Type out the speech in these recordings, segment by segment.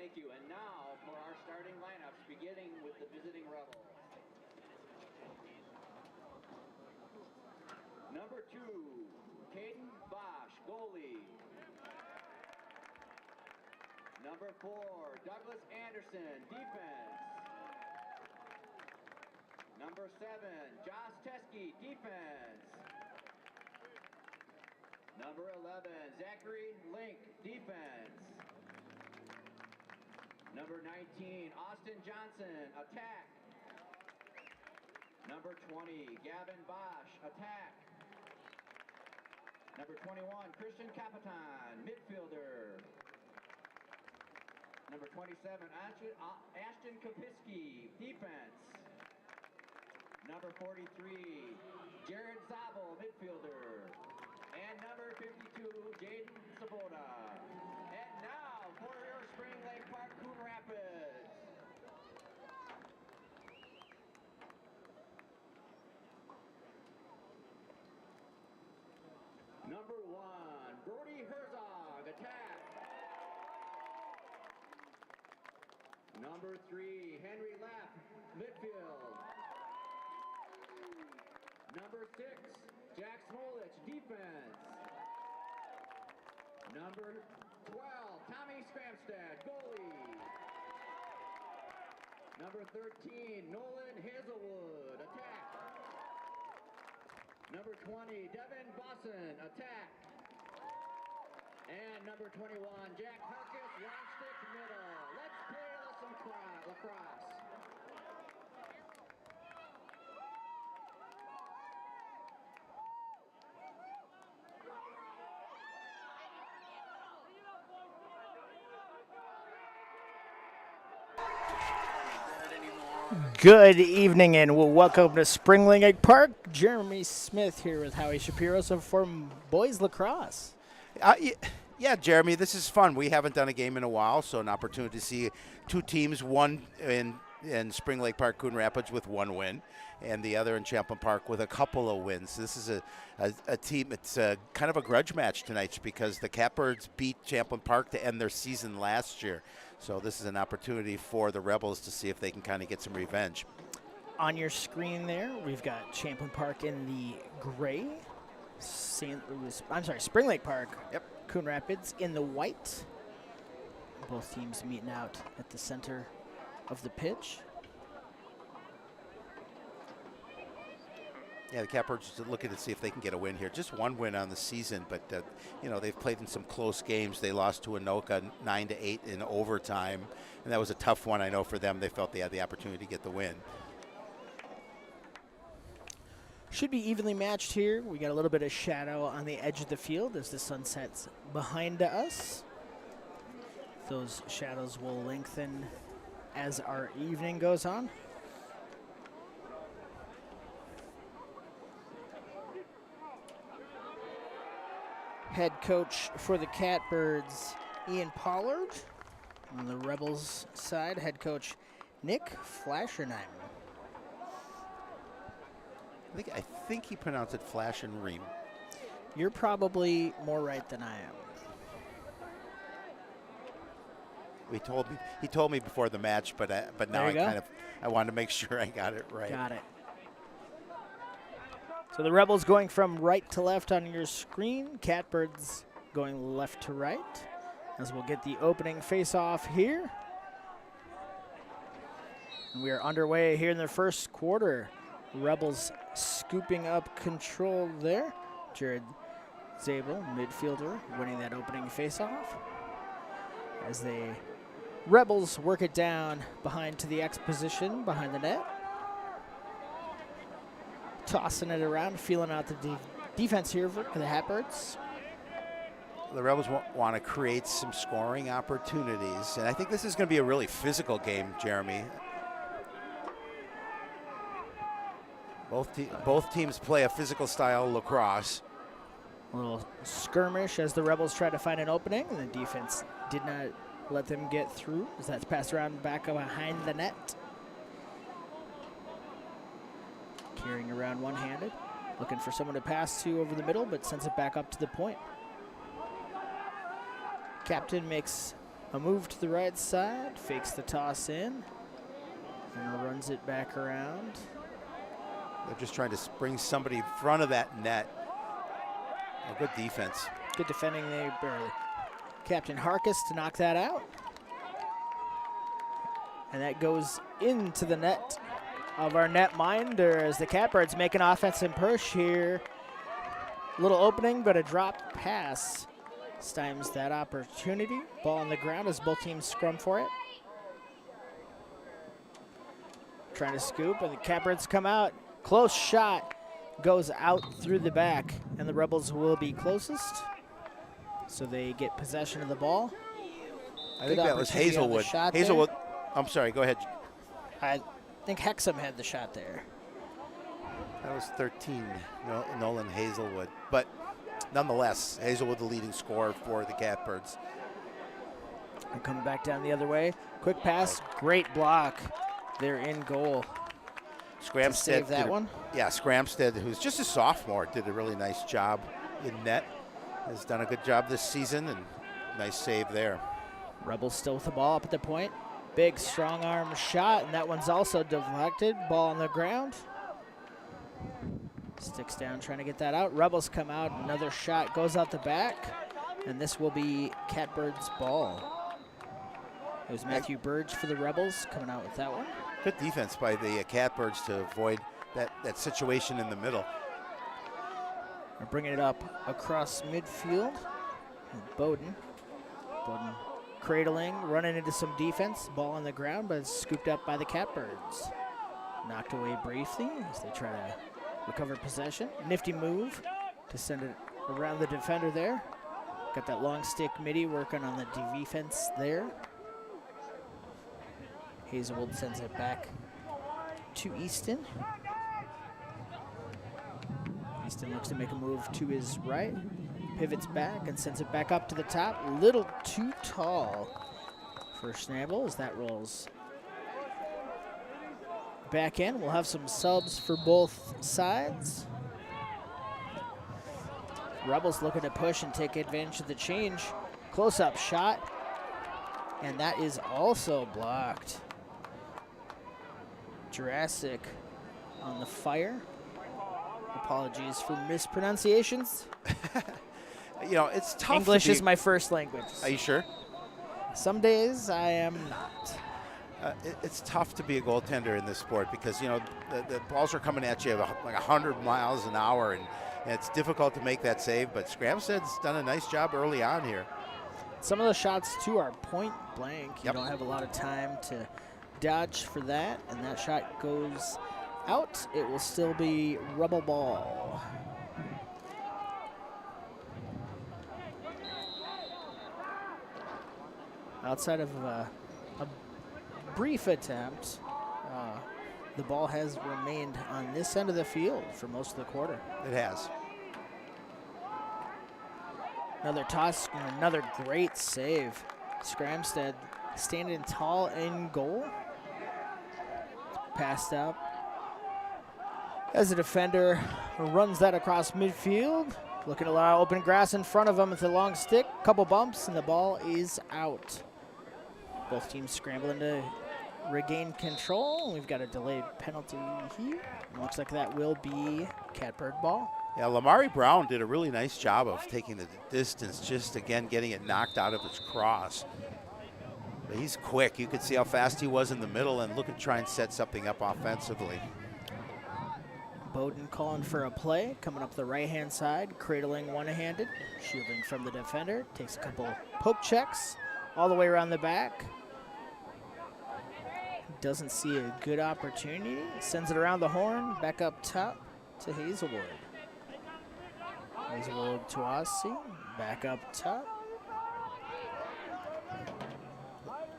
Thank you. And now for our starting lineups, beginning with the visiting Rebels. Number 2, Caden Bosch, goalie. Number 4, Douglas Anderson, defense. Number 7, Josh Teskey, defense. Number 11, Zachary Link, defense. Number 19, Austin Johnson, attack. Number 20, Gavin Bosch, attack. Number 21, Christian Capitan, midfielder. Number 27, Ashton Kopiski, defense. Number 43, Jared Zabel, midfielder. And number 52, Jaden Sabota. And now for your Spring Lake Park Coon Rapids. Number 1, Brody Herzog, attack. Number 3, Henry Lapp, midfield. Number 6, Jack Smolich, defense. Number 12, Tommy Spamstad, goalie. Number 13, Nolan Hazelwood, attack. Number 20, Devin Bosson, attack. And number 21, Jack Harkis, long stick middle. Let's play some lacrosse. Good evening and welcome to Spring Lake Park. Jeremy Smith here with Howie Shapiro from Boys Lacrosse. Yeah, Jeremy, this is fun. We haven't done a game in a while, so an opportunity to see two teams, one in Spring Lake Park, Coon Rapids with one win, and the other in Champlin Park with a couple of wins. This is a team, it's kind of a grudge match tonight because the Catbirds beat Champlin Park to end their season last year. So this is an opportunity for the Rebels to see if they can kind of get some revenge. On your screen there, we've got Champlin Park in the gray, Spring Lake Park. Yep. Coon Rapids in the white. Both teams meeting out at the center of the pitch. Yeah, the Catbirds are looking to see if they can get a win here. Just one win on the season, but they've played in some close games. They lost to Anoka 9-8 in overtime, and that was a tough one. I know for them, they felt they had the opportunity to get the win. Should be evenly matched here. We got a little bit of shadow on the edge of the field as the sun sets behind us. Those shadows will lengthen as our evening goes on. Head coach for the Catbirds, Ian Pollard. On the Rebels side, head coach Nick Flashenheimer. I think he pronounced it Flash and Ream. You're probably more right than I am. He told me before the match, but now I wanted to make sure I got it right. Got it. So the Rebels going from right to left on your screen. Catbirds going left to right. As we'll get the opening face-off here. And we are underway here in the first quarter. Rebels scooping up control there. Jared Zabel, midfielder, winning that opening face-off. As the Rebels work it down behind to the X position, behind the net. Tossing it around, feeling out the defense here for the Catbirds. The Rebels want to create some scoring opportunities, and I think this is going to be a really physical game, Jeremy. Both teams play a physical style lacrosse. A little skirmish as the Rebels try to find an opening, and the defense did not let them get through as that's passed around back behind the net. Carrying around one-handed, looking for someone to pass to over the middle, but sends it back up to the point. Captain makes A move to the right side, fakes the toss in, and runs it back around. They're just trying to bring somebody in front of that net. A good defense. Good defending there, barely. Captain Harkis to knock that out. And that goes into the net of our netminder as the Catbirds make an offensive push here. Little opening, but a drop pass stymies that opportunity. Ball on the ground as both teams scrum for it. Trying to scoop, and the Catbirds come out. Close shot goes out through the back, and the Rebels will be closest. So they get possession of the ball. I think that was Hazelwood. Hazelwood. I'm sorry, go ahead. I think Hexham had the shot there. That was 13, Nolan Hazelwood. But nonetheless, Hazelwood the leading scorer for the Catbirds. And coming back down the other way. Quick pass, great block. They're in goal. Scramstead save that one. Yeah, Scramstead, who's just a sophomore, did a really nice job in net. Has done a good job this season, and nice save there. Rebels still with the ball up at the point. Big strong arm shot, and that one's also deflected. Ball on the ground. Sticks down trying to get that out. Rebels come out. Another shot goes out the back, and this will be Catbirds' ball. It was Matthew Burge for the Rebels coming out with that one. Good defense by the Catbirds to avoid that situation in the middle. We're bringing it up across midfield. Bowden cradling, running into some defense. Ball on the ground, but it's scooped up by the Catbirds. Knocked away briefly as they try to recover possession. Nifty move to send it around the defender there. Got that long stick midi working on the defense there. Hazelwood sends it back to Easton. Easton looks to make a move to his right. Pivots back and sends it back up to the top. Little too tall for Schnabel as that rolls back in. We'll have some subs for both sides. Rebels looking to push and take advantage of the change. Close-up shot, and that is also blocked. Jurassic on the fire. Apologies for mispronunciations. It's tough. English is my first language. Are you sure? Some days I am not. It's tough to be a goaltender in this sport because, the balls are coming at you like 100 miles an hour, and it's difficult to make that save, but Scramstead's done a nice job early on here. Some of the shots, too, are point blank. You don't have a lot of time to dodge for that, and that shot goes out. It will still be Rebel ball. Outside of a brief attempt, the ball has remained on this end of the field for most of the quarter. It has. Another toss and another great save. Scramstead standing tall in goal. Passed up as a defender runs that across midfield. Looking to allow open grass in front of him with a long stick. Couple bumps and the ball is out. Both teams scrambling to regain control. We've got a delayed penalty here. Looks like that will be Catbird ball. Yeah, Lamari Brown did a really nice job of taking the distance, just again getting it knocked out of his cross. But he's quick. You could see how fast he was in the middle, and look at try and set something up offensively. Bowden calling for a play, coming up the right-hand side, cradling one-handed, shielding from the defender, takes a couple poke checks all the way around the back. Doesn't see a good opportunity, sends it around the horn, back up top to Hazelwood. Hazelwood to Aussie, back up top.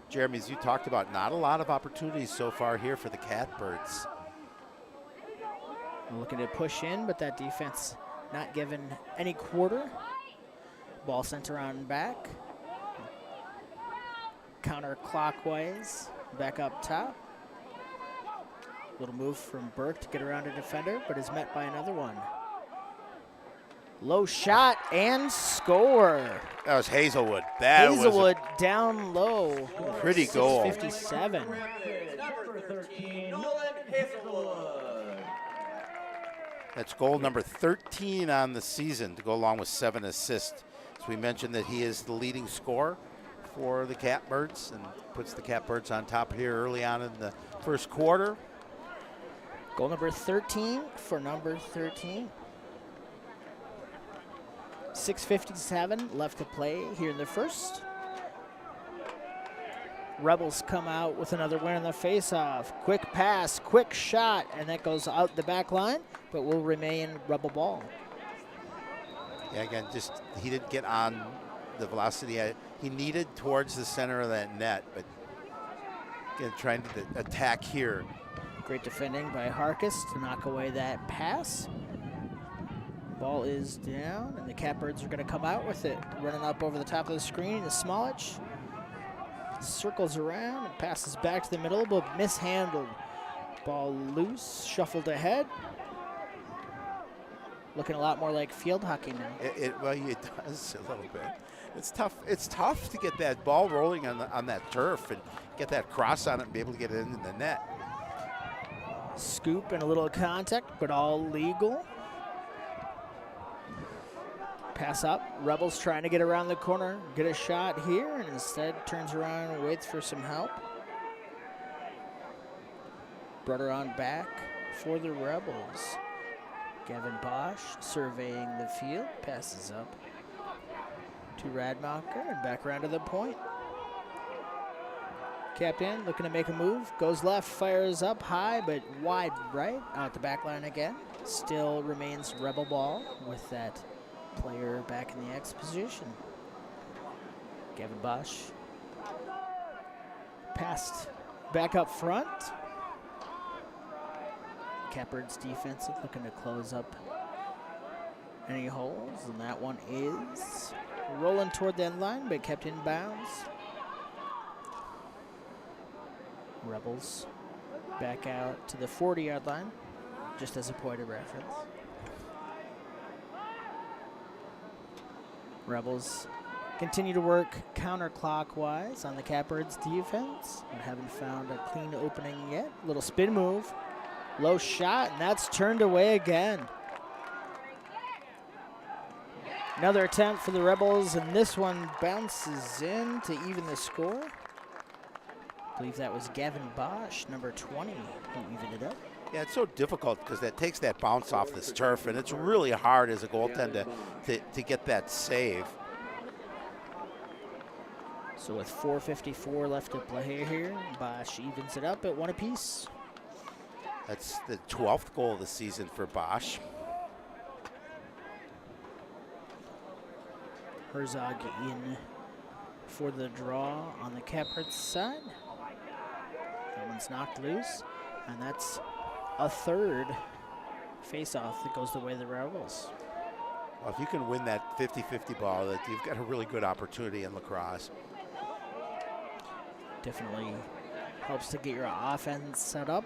Jeremy, as you talked about, not a lot of opportunities so far here for the Catbirds. Looking to push in, but that defense not given any quarter. Ball sent around back. Counterclockwise, back up top. Little move from Burke to get around a defender, but is met by another one. Low shot and score. That was Hazelwood. That Hazelwood down low. was a pretty goal. 6:57. Number 13, Nolan Hazelwood. That's goal number 13 on the season to go along with 7 assists. As we mentioned that he is the leading scorer for the Catbirds and puts the Catbirds on top here early on in the first quarter. Goal number 13 for number 13. 6:57 left to play here in the first. Rebels come out with another win on the faceoff. Quick pass, quick shot, and that goes out the back line, but will remain Rebel ball. Yeah, again, just he didn't get on the velocity he needed towards the center of that net, but again, trying to attack here. Great defending by Harkis to knock away that pass. Ball is down, and the Catbirds are going to come out with it. Running up over the top of the screen is Smolich. Circles around and passes back to the middle, but mishandled. Ball loose, shuffled ahead. Looking a lot more like field hockey now. Well, it does a little bit. It's tough. It's tough to get that ball rolling on that turf and get that cross on it and be able to get it into the net. Scoop and a little contact, but all legal. Pass up. Rebels trying to get around the corner, get a shot here, and instead turns around and waits for some help. Brought her on back for the Rebels. Gavin Bosch surveying the field, passes up to Radmacher and back around to the point. Captain looking to make a move, goes left, fires up high, but wide right, out the back line again. Still remains Rebel ball with that player back in the X position. Gavin Bosch passed back up front. Catbirds defensive looking to close up any holes, and that one is rolling toward the end line, but kept in bounds. Rebels back out to the 40-yard line, just as a point of reference. Rebels continue to work counterclockwise on the Catbirds defense, but haven't found a clean opening yet. Little spin move, low shot, and that's turned away again. Another attempt for the Rebels, and this one bounces in to even the score. I believe that was Gavin Bosch, number 20, who evened it up. Yeah, it's so difficult because that takes that bounce off this turf, and it's really hard as a goaltender to get that save. So with 4:54 left to play here, Bosch evens it up at 1 apiece. That's the 12th goal of the season for Bosch. Herzog in for the draw on the Catbirds side. That one's knocked loose, and that's a third face-off that goes the way of the Rebels. Well, if you can win that 50-50 ball, that you've got a really good opportunity in lacrosse. Definitely helps to get your offense set up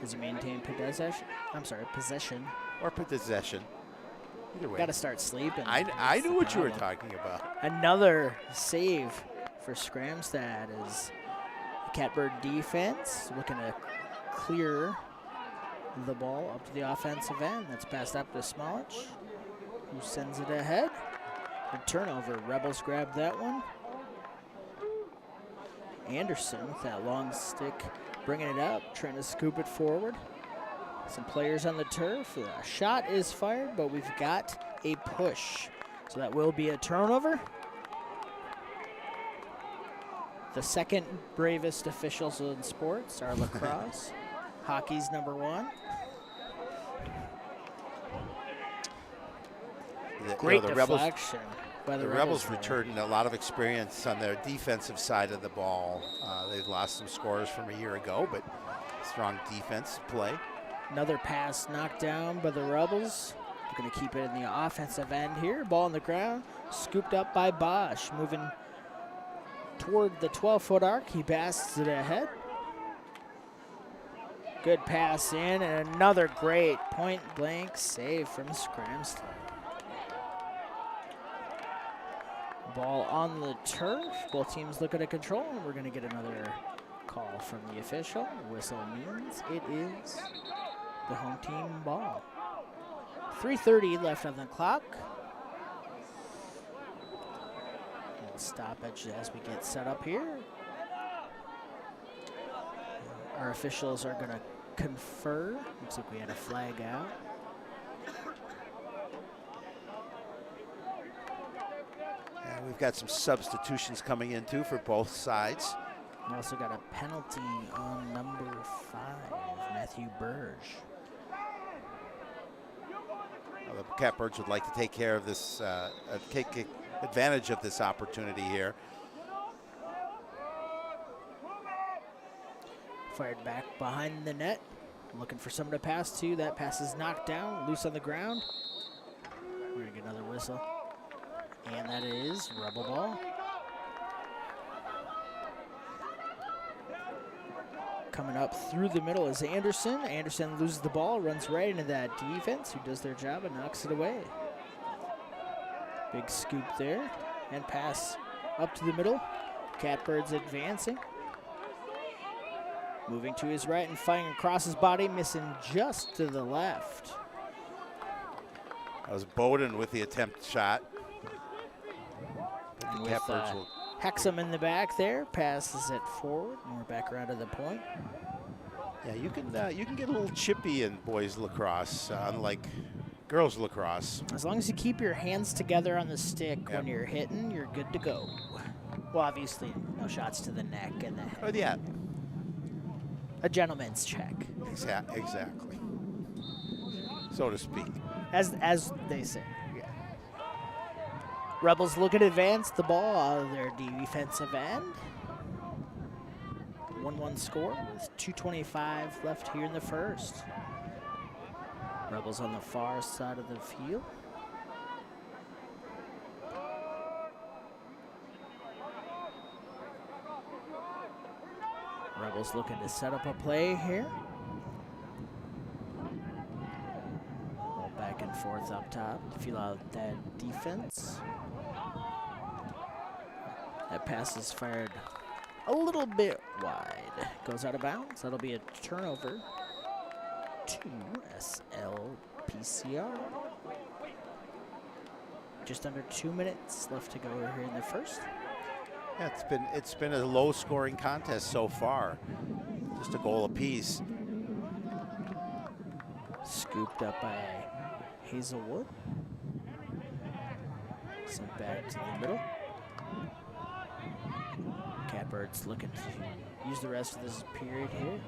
as you maintain possession. Or possession. Either way. Got to start sleeping. I knew what you were talking about. Another save for Scramstad as the Catbird defense looking to clear the ball up to the offensive end. That's passed up to Smolich, who sends it ahead. A turnover. Rebels grab that one. Anderson with that long stick, bringing it up, trying to scoop it forward. Some players on the turf. A shot is fired, but we've got a push. So that will be a turnover. The second bravest officials in sports are lacrosse. Hockey's number 1. Great deflection by the Rebels returned a lot of experience on their defensive side of the ball. They've lost some scores from a year ago, but strong defense play. Another pass knocked down by the Rebels. They're going to keep it in the offensive end here. Ball on the ground, scooped up by Bosch. Moving toward the 12-foot arc, he passes it ahead. Good pass in, and another great point-blank save from Scramstad. Ball on the turf. Both teams looking at control, and we're going to get another call from the official. Whistle means it is the home team ball. 3:30 left on the clock. And stoppage as we get set up here. Our officials are going to confer. Looks like we had a flag out. And we've got some substitutions coming in too for both sides. We also got a penalty on number 5, Matthew Burge. The Catbirds would like to take care of this, take advantage of this opportunity here. Fired back behind the net. Looking for someone to pass to. That pass is knocked down, loose on the ground. We're going to get another whistle. And that is Rebel ball. Coming up through the middle is Anderson. Anderson loses the ball, runs right into that defense who does their job and knocks it away. Big scoop there. And pass up to the middle. Catbirds advancing. Moving to his right and firing across his body, missing just to the left. That was Bowden with the attempt shot. And with Hexham in the back there, passes it forward, and we're back around to the point. Yeah, you can get a little chippy in boys lacrosse, unlike girls lacrosse. As long as you keep your hands together on the stick when you're hitting, you're good to go. Well, obviously, no shots to the neck and the head. Oh yeah, a gentleman's check. Exactly, so to speak. As they say. Rebels look at advance the ball out of their defensive end. 1-1 score with 2:25 left here in the first. Rebels on the far side of the field. Rebels looking to set up a play here. Ball back and forth up top to feel out that defense. That pass is fired a little bit wide. Goes out of bounds. That'll be a turnover to SLPCR. Just under 2 minutes left to go here in the first. Yeah, it's been a low-scoring contest so far. Just a goal apiece. Scooped up by Hazelwood. Sent back to the middle. Catbirds looking to use the rest of this period here.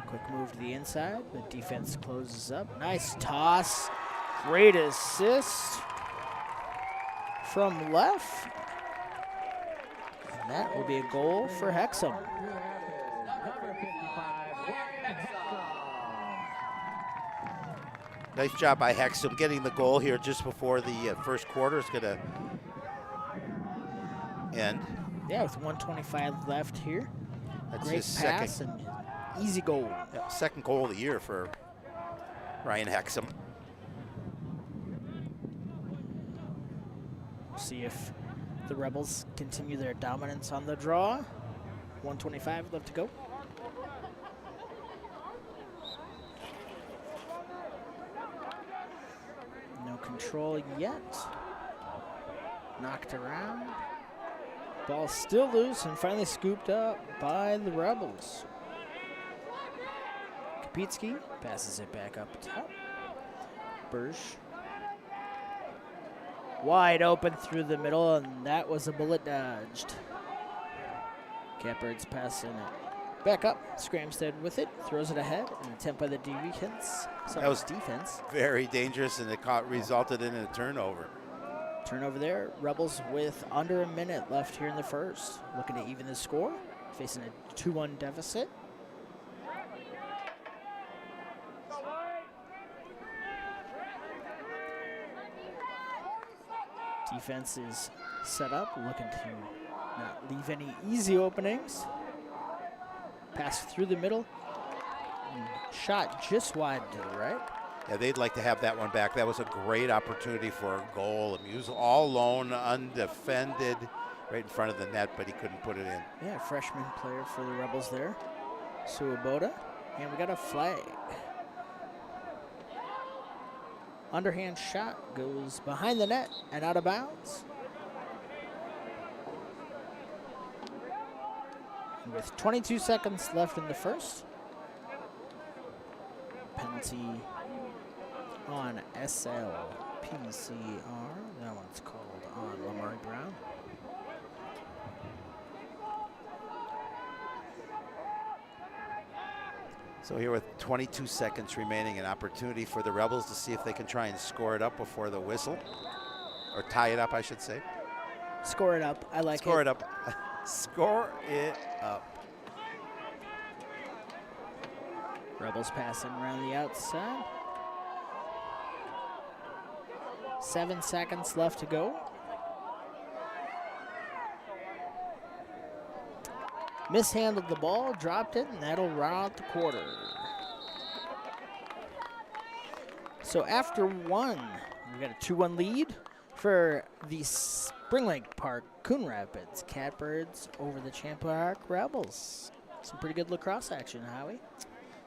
Quick move to the inside, but defense closes up. Nice toss. Great assist from left. And that will be a goal for Hexham. Nice job by Hexham getting the goal here just before the first quarter is going to end. Yeah, with 1:25 left here. That's Great his pass and easy goal. Second goal of the year for Ryan Hexham. See if the Rebels continue their dominance on the draw. 1:25 left to go. No control yet. Knocked around. Ball still loose and finally scooped up by the Rebels. Kapitsky passes it back up top. Bursch. Wide open through the middle, and that was a bullet dodged. Catbirds passing it back up. Scramstead with it, throws it ahead. An attempt by the defense. That was defense. Very dangerous, and it resulted in a turnover. Turnover there. Rebels with under a minute left here in the first. Looking to even the score. Facing a 2-1 deficit. Defense is set up, looking to not leave any easy openings. Pass through the middle. And shot just wide to the right. Yeah, they'd like to have that one back. That was a great opportunity for a goal. He was all alone, undefended, right in front of the net, but he couldn't put it in. Yeah, freshman player for the Rebels there, Suaboda. And we got a flag. Underhand shot goes behind the net and out of bounds. And with 22 seconds left in the first, penalty on SLPCR. That one's called on Lamar Brown. So here with 22 seconds remaining, an opportunity for the Rebels to see if they can try and score it up before the whistle. Or tie it up, I should say. Score it up. I like it. Score it up. Score it up. Rebels passing around the outside. 7 seconds left to go. Mishandled the ball, dropped it, and that'll run out the quarter. So after one, we got a 2-1 lead for the Spring Lake Park Coon Rapids Catbirds over the Champlin Park Rebels. Some pretty good lacrosse action, Howie.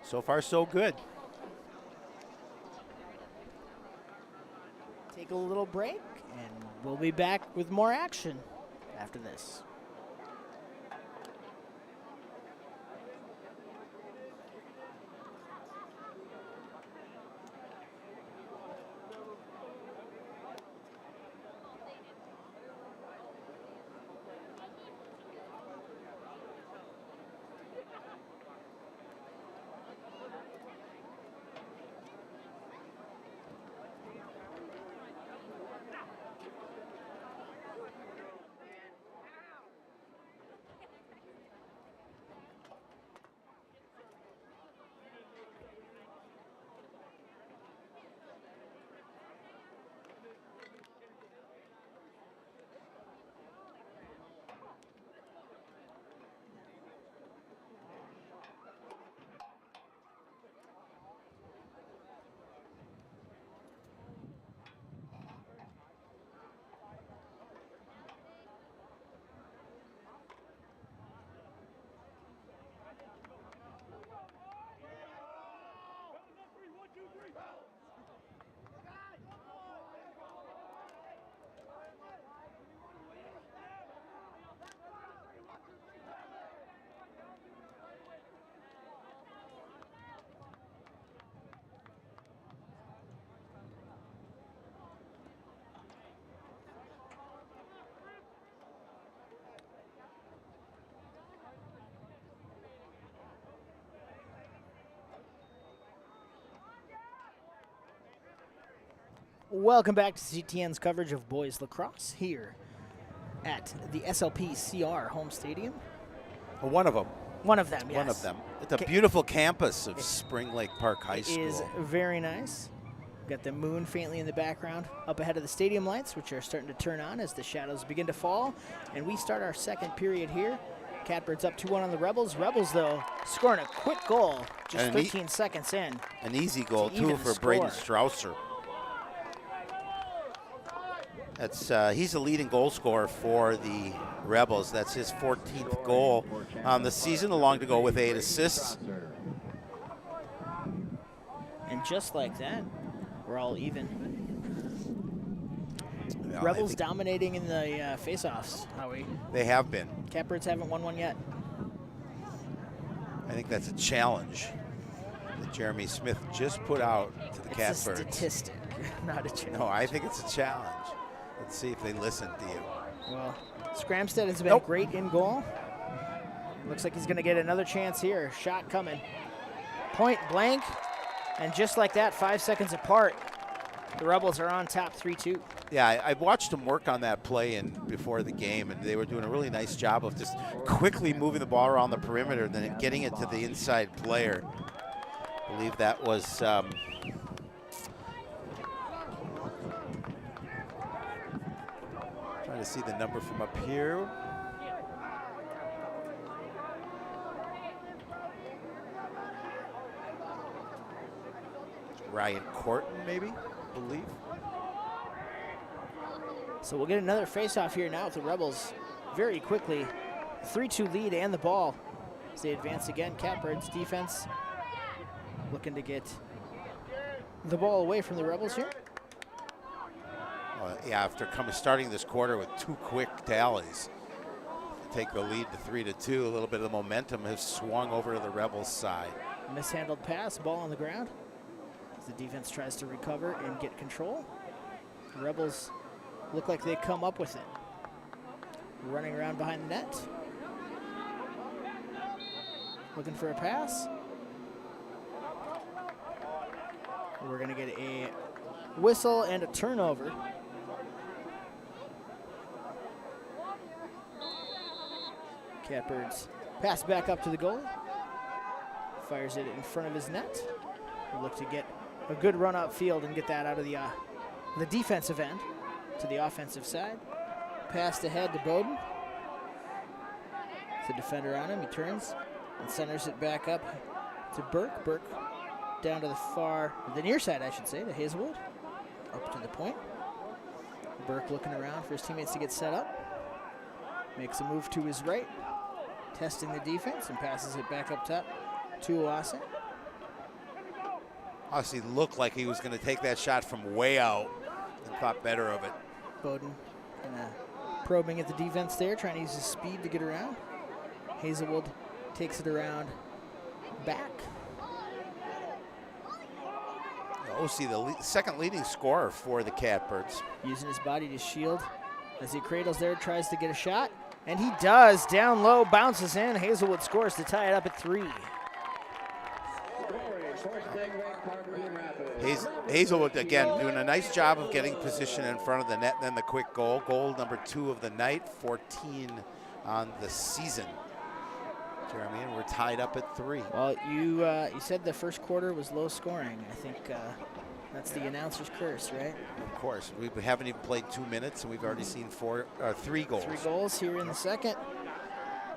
So far, so good. Take a little break, and we'll be back with more action after this. Welcome back to CTN's coverage of boys lacrosse here at the SLPCR home stadium. One of them. One of them, yes. One of them. It's a beautiful campus of Spring Lake Park High School. It is very nice. Got the moon faintly in the background up ahead of the stadium lights, which are starting to turn on as the shadows begin to fall. And we start our second period here. Catbirds up 2-1 on the Rebels. Rebels, though, scoring a quick goal just 13 seconds in. An easy goal, too, for Braden Strausser. That's he's the leading goal scorer for the Rebels. That's his 14th goal on the season, along to go with 8 assists. And just like that, we're all even. Well, Rebels dominating in the face-offs, Howie. They have been. Catbirds haven't won one yet. I think that's a challenge that Jeremy Smith just put out to the Catbirds. It's a statistic, not a challenge. No, I think it's a challenge. Let's see if they listen to you. Well, Scramstead has been great in goal. Looks like he's going to get another chance here. Shot coming. Point blank. And just like that, 5 seconds apart, the Rebels are on top 3-2. Yeah, I watched them work on that play before the game, and they were doing a really nice job of just quickly moving the ball around the perimeter and then getting it to the inside player. I believe that was trying to see the number from up here. Ryan Corton, maybe, believe. So we'll get another face-off here now with the Rebels very quickly. 3-2 lead and the ball as they advance again. Catbirds defense looking to get the ball away from the Rebels here. Yeah, after starting this quarter with 2 quick tallies, take the lead to 3-2. A little bit of the momentum has swung over to the Rebels' side. Mishandled pass, ball on the ground. As the defense tries to recover and get control. The Rebels look like they come up with it. Running around behind the net. Looking for a pass. We're going to get a whistle and a turnover. Catbirds pass back up to the goal. Fires it in front of his net. We'll look to get a good run upfield and get that out of the defensive end to the offensive side. Passed ahead to Bowden. The defender on him, he turns and centers it back up to Burke. Burke down to the near side, I should say, to Hazelwood. Up to the point. Burke looking around for his teammates to get set up. Makes a move to his right, testing the defense, and passes it back up top to Oase. Honestly, looked like he was going to take that shot from way out and thought better of it. Bowden probing at the defense there, trying to use his speed to get around. Hazelwood takes it around back. Osi, the second leading scorer for the Catbirds. Using his body to shield as he cradles there, tries to get a shot. And he does, down low, bounces in. Hazelwood scores to tie it up at 3. Hazelwood, again, doing a nice job of getting position in front of the net, and then the quick goal. Goal number 2 of the night, 14 on the season. Jeremy, and we're tied up at 3. Well, you said the first quarter was low scoring. I think that's the announcer's curse, right? Of course. We haven't even played 2 minutes, and we've already seen 3 goals. 3 goals here in the second.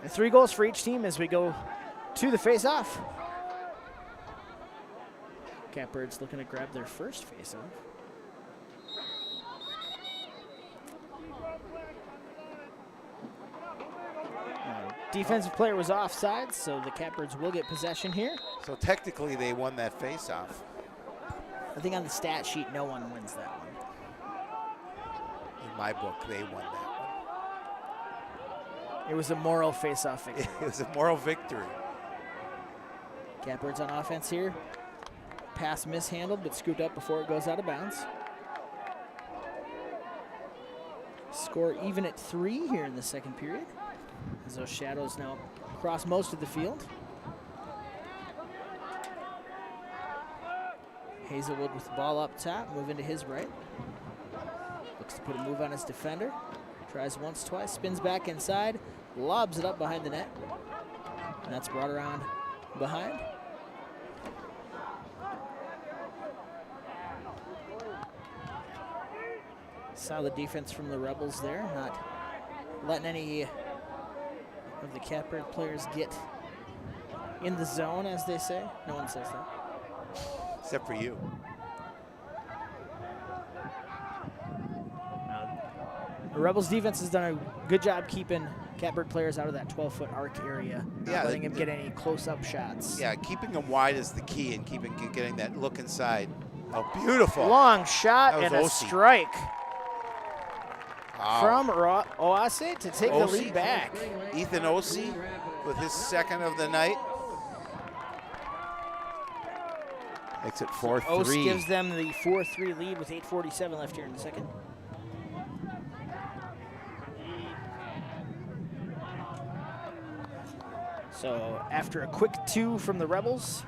And 3 goals for each team as we go to the face-off. Catbirds looking to grab their first face-off. Defensive player was offside, so the Catbirds will get possession here. So technically they won that face-off. I think on the stat sheet, no one wins that one. In my book, they won that one. It was a moral face-off victory. It was a moral victory. Catbirds on offense here. Pass mishandled, but scooped up before it goes out of bounds. Score even at 3 here in the second period, as those shadows now cross most of the field. Hazelwood with the ball up top, moving to his right. Looks to put a move on his defender. Tries once, twice, spins back inside, lobs it up behind the net. And that's brought around behind. Solid defense from the Rebels there, not letting any of the Catbird players get in the zone, as they say. No one says that. Except for you. The Rebels defense has done a good job keeping Catbird players out of that 12-foot arc area, not letting him get any close-up shots. Yeah, keeping them wide is the key, and getting that look inside. Oh, beautiful. Long shot and a Osi. strike. Wow. From Oase to take the lead back. Ethan Osi with his second of the night. Makes it 4-3. Osi gives them the 4-3 lead with 8:47 left here in the second. So after a quick 2 from the Rebels,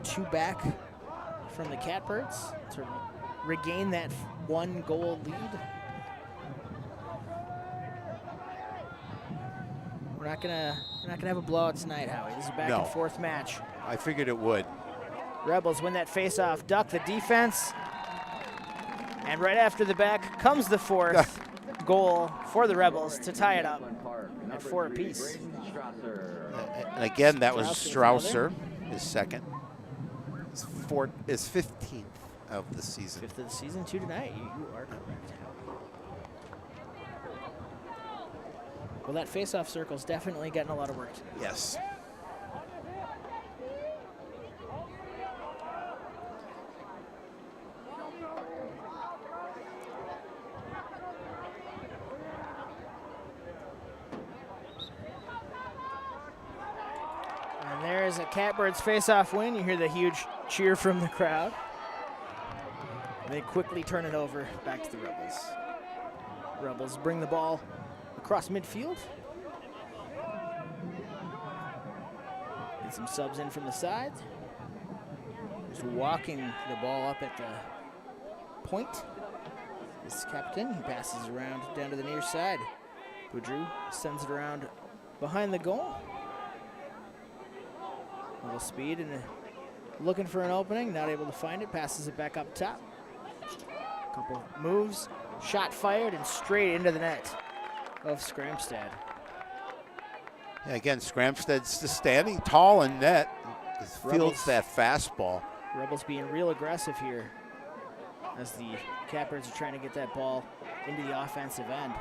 2 back from the Catbirds to regain that 1-goal lead. We're not gonna have a blowout tonight, Howie. This is a back and forth match. I figured it would. Rebels win that face-off, duck the defense, and right after the back comes the 4th goal for the Rebels to tie it up at 4 apiece. And again, that was Strausser, his second. His 15th of the season. 5th of the season, 2 tonight. You are correct. Well, that face-off circle's definitely getting a lot of work today. Yes. And there's a Catbirds face-off win. You hear the huge cheer from the crowd. They quickly turn it over back to the Rebels. Rebels bring the ball across midfield. Get some subs in from the side. Just walking the ball up at the point. This captain, he passes around down to the near side. Boudreau sends it around behind the goal. A little speed and looking for an opening, not able to find it, passes it back up top. Couple moves, shot fired and straight into the net of Scramstad. Yeah, again, Scramstad's just standing tall in net. Fields that fastball. Rebels being real aggressive here as the Catbirds are trying to get that ball into the offensive end.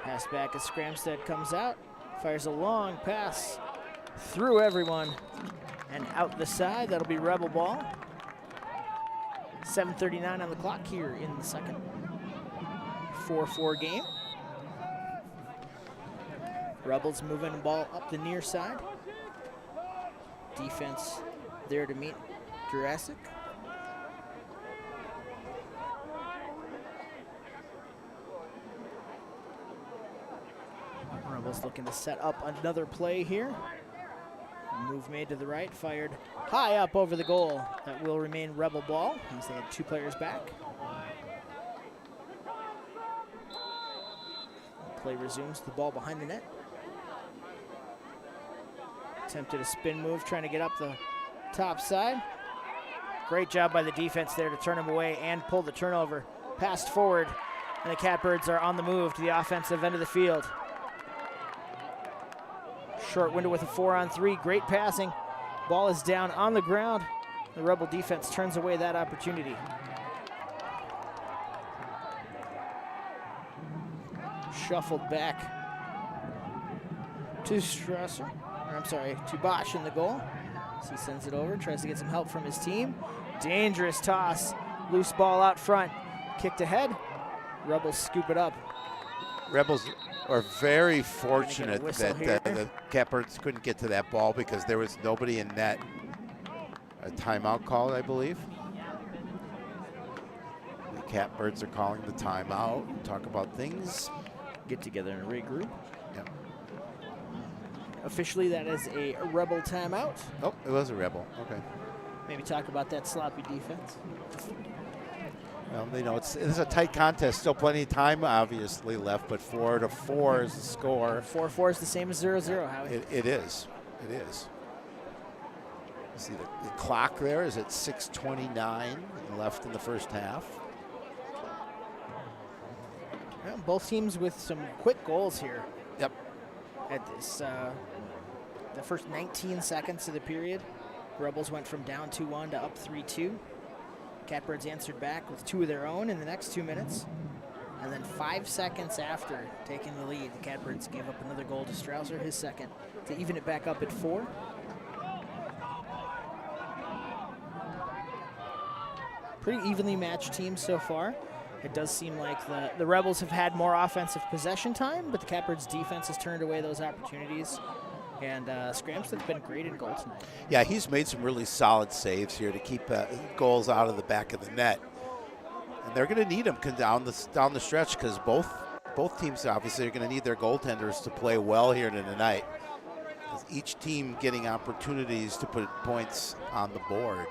Pass back as Scramstad comes out, fires a long pass through everyone and out the side. That'll be Rebel ball. 7:39 on the clock here in the second. 4-4 game. Rebels moving the ball up the near side. Defense there to meet Jurassic. Rebels looking to set up another play here. Move made to the right, fired high up over the goal. That will remain Rebel ball as they had 2 players back. Play resumes, the ball behind the net. Attempted a spin move, trying to get up the top side. Great job by the defense there to turn him away and pull the turnover. Passed forward, and the Catbirds are on the move to the offensive end of the field. Short window with a 4-on-3, great passing. Ball is down on the ground. The Rebel defense turns away that opportunity. Shuffled back to Strasser, or I'm sorry, to Bosch in the goal. So he sends it over, tries to get some help from his team. Dangerous toss, loose ball out front, kicked ahead. Rebels scoop it up. Rebels are very fortunate that the Catbirds couldn't get to that ball because there was nobody in net. A timeout called, I believe. The Catbirds are calling the timeout. Talk about things. Get together and regroup. Yep. Officially, that is a Rebel timeout. Oh, it was a Rebel. Okay. Maybe talk about that sloppy defense. Well, you know, it's a tight contest. Still plenty of time, obviously, left, but 4-4 is the score. 4-4 is the same as 0-0, Howie. It is. It is. You see the clock there is at 6:29 left in the first half. Well, both teams with some quick goals here. Yep. At this, the first 19 seconds of the period, Rebels went from down 2-1 to up 3-2. Catbirds answered back with 2 of their own in the next 2 minutes. And then 5 seconds after taking the lead, the Catbirds gave up another goal to Strausser, his second, to even it back up at 4. Pretty evenly matched teams so far. It does seem like the Rebels have had more offensive possession time, but the Catbirds defense has turned away those opportunities. And Scramstad's been great in goal tonight. Yeah, he's made some really solid saves here to keep goals out of the back of the net. And they're going to need them down the stretch because both teams obviously are going to need their goaltenders to play well here tonight. Each team getting opportunities to put points on the board.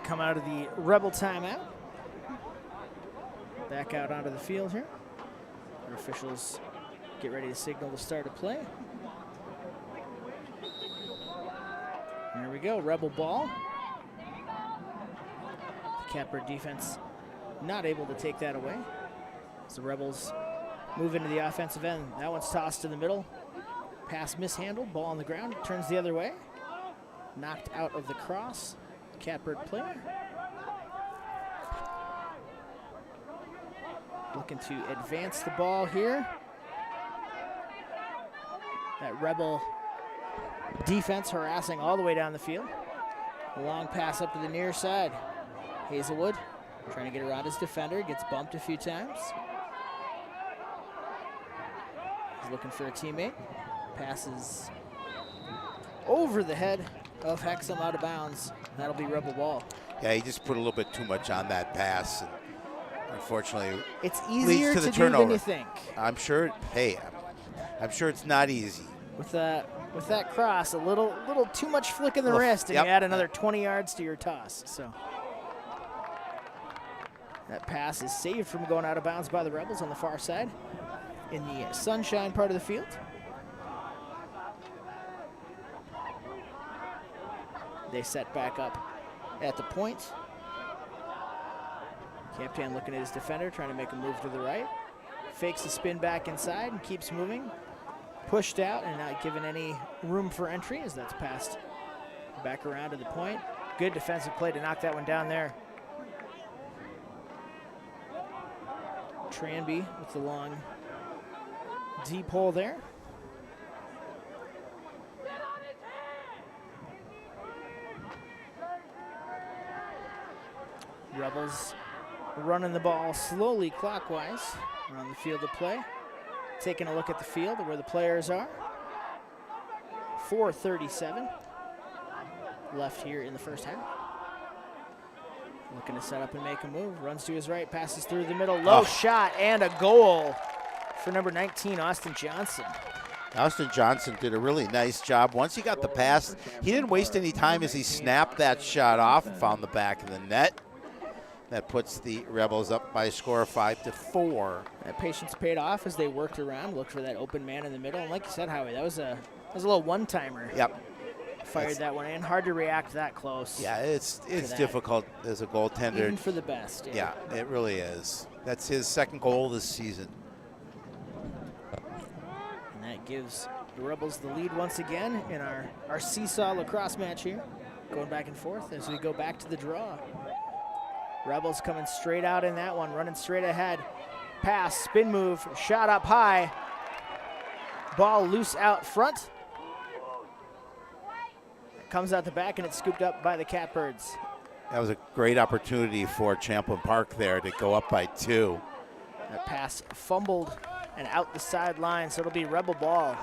Come out of the Rebel timeout. Back out onto the field here. Our officials get ready to signal the start of play. There we go, Rebel ball. The Catbird defense not able to take that away. As the Rebels move into the offensive end. That one's tossed to the middle. Pass mishandled, ball on the ground, turns the other way. Knocked out of the cross, Catbird player. Looking to advance the ball here. That Rebel defense harassing all the way down the field. A long pass up to the near side. Hazelwood trying to get around his defender, gets bumped a few times. He's looking for a teammate. Passes over the head of Hexham out of bounds. That'll be Rebel ball. Yeah, he just put a little bit too much on that pass. And unfortunately, it's easier to the do turnover. than you think. I'm sure. Hey, I'm sure it's not easy. With that cross, a little too much flick in the wrist, and yep. you add another 20 yards to your toss. So that pass is saved from going out of bounds by the Rebels on the far side in the sunshine part of the field. They set back up at the point. Champlin looking at his defender, trying to make a move to the right. Fakes the spin back inside and keeps moving. Pushed out and not given any room for entry as that's passed back around to the point. Good defensive play to knock that one down there. Tranby with the long deep hole there. Rebels running the ball slowly clockwise around the field of play. Taking a look at the field where the players are. 4:37 left here in the first half. Looking to set up and make a move. Runs to his right, passes through the middle. Low shot and a goal for number 19, Austin Johnson. Austin Johnson did a really nice job. Once he got the pass, he didn't waste any time as he snapped that shot off and found the back of the net. That puts the Rebels up by a score of 5-4. That patience paid off as they worked around, looked for that open man in the middle. And like you said, Howie, that was a little one-timer. Yep. Fired that one in. Hard to react that close. Yeah, it's difficult as a goaltender. Even for the best. Yeah, it really is. That's his second goal this season. And that gives the Rebels the lead once again in our seesaw lacrosse match here. Going back and forth as we go back to the draw. Rebels coming straight out in that one, running straight ahead. Pass, spin move, shot up high. Ball loose out front. It comes out the back and it's scooped up by the Catbirds. That was a great opportunity for Champlin Park there to go up by 2. That pass fumbled and out the sideline, so it'll be Rebel ball.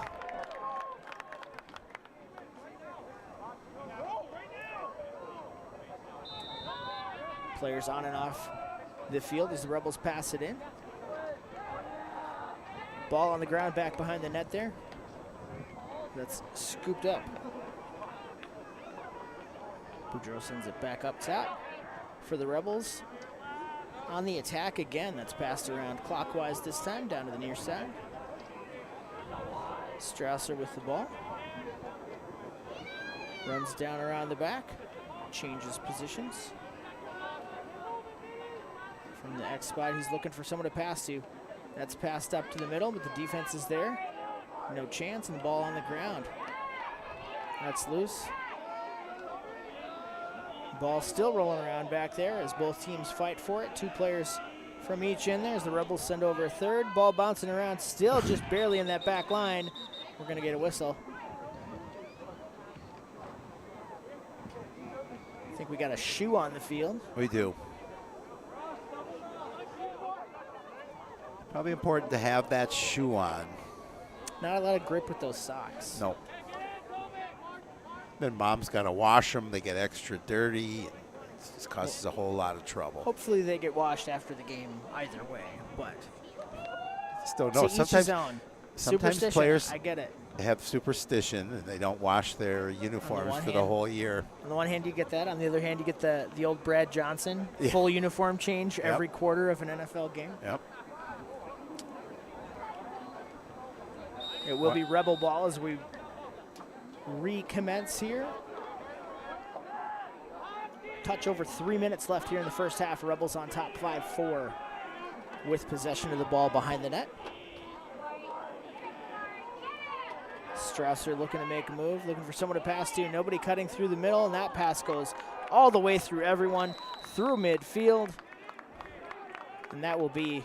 Players on and off the field as the Rebels pass it in. Ball on the ground back behind the net there. That's scooped up. Boudreau sends it back up top for the Rebels. On the attack again, that's passed around clockwise this time, down to the near side. Strausser with the ball. Runs down around the back, changes positions. From the X spot, he's looking for someone to pass to. That's passed up to the middle, but the defense is there. No chance, and the ball on the ground. That's loose. Ball still rolling around back there as both teams fight for it. 2 players from each in there as the Rebels send over a third. Ball bouncing around, still just barely in that back line. We're going to get a whistle. I think we got a shoe on the field. We do. Probably important to have that shoe on. Not a lot of grip with those socks. No. Then mom's got to wash them. They get extra dirty. It just causes a whole lot of trouble. Hopefully they get washed after the game either way, but just don't know. Sometimes players I get it. have superstition and they don't wash their uniforms for the whole year. On the one hand, you get that. On the other hand, you get the old Brad Johnson full uniform change every quarter of an NFL game. Yep. It will be Rebel ball as we recommence here. Touch over 3 minutes left here in the first half. Rebels on top 5-4 with possession of the ball behind the net. Strausser looking to make a move, looking for someone to pass to. Nobody cutting through the middle, and that pass goes all the way through everyone, through midfield. And that will be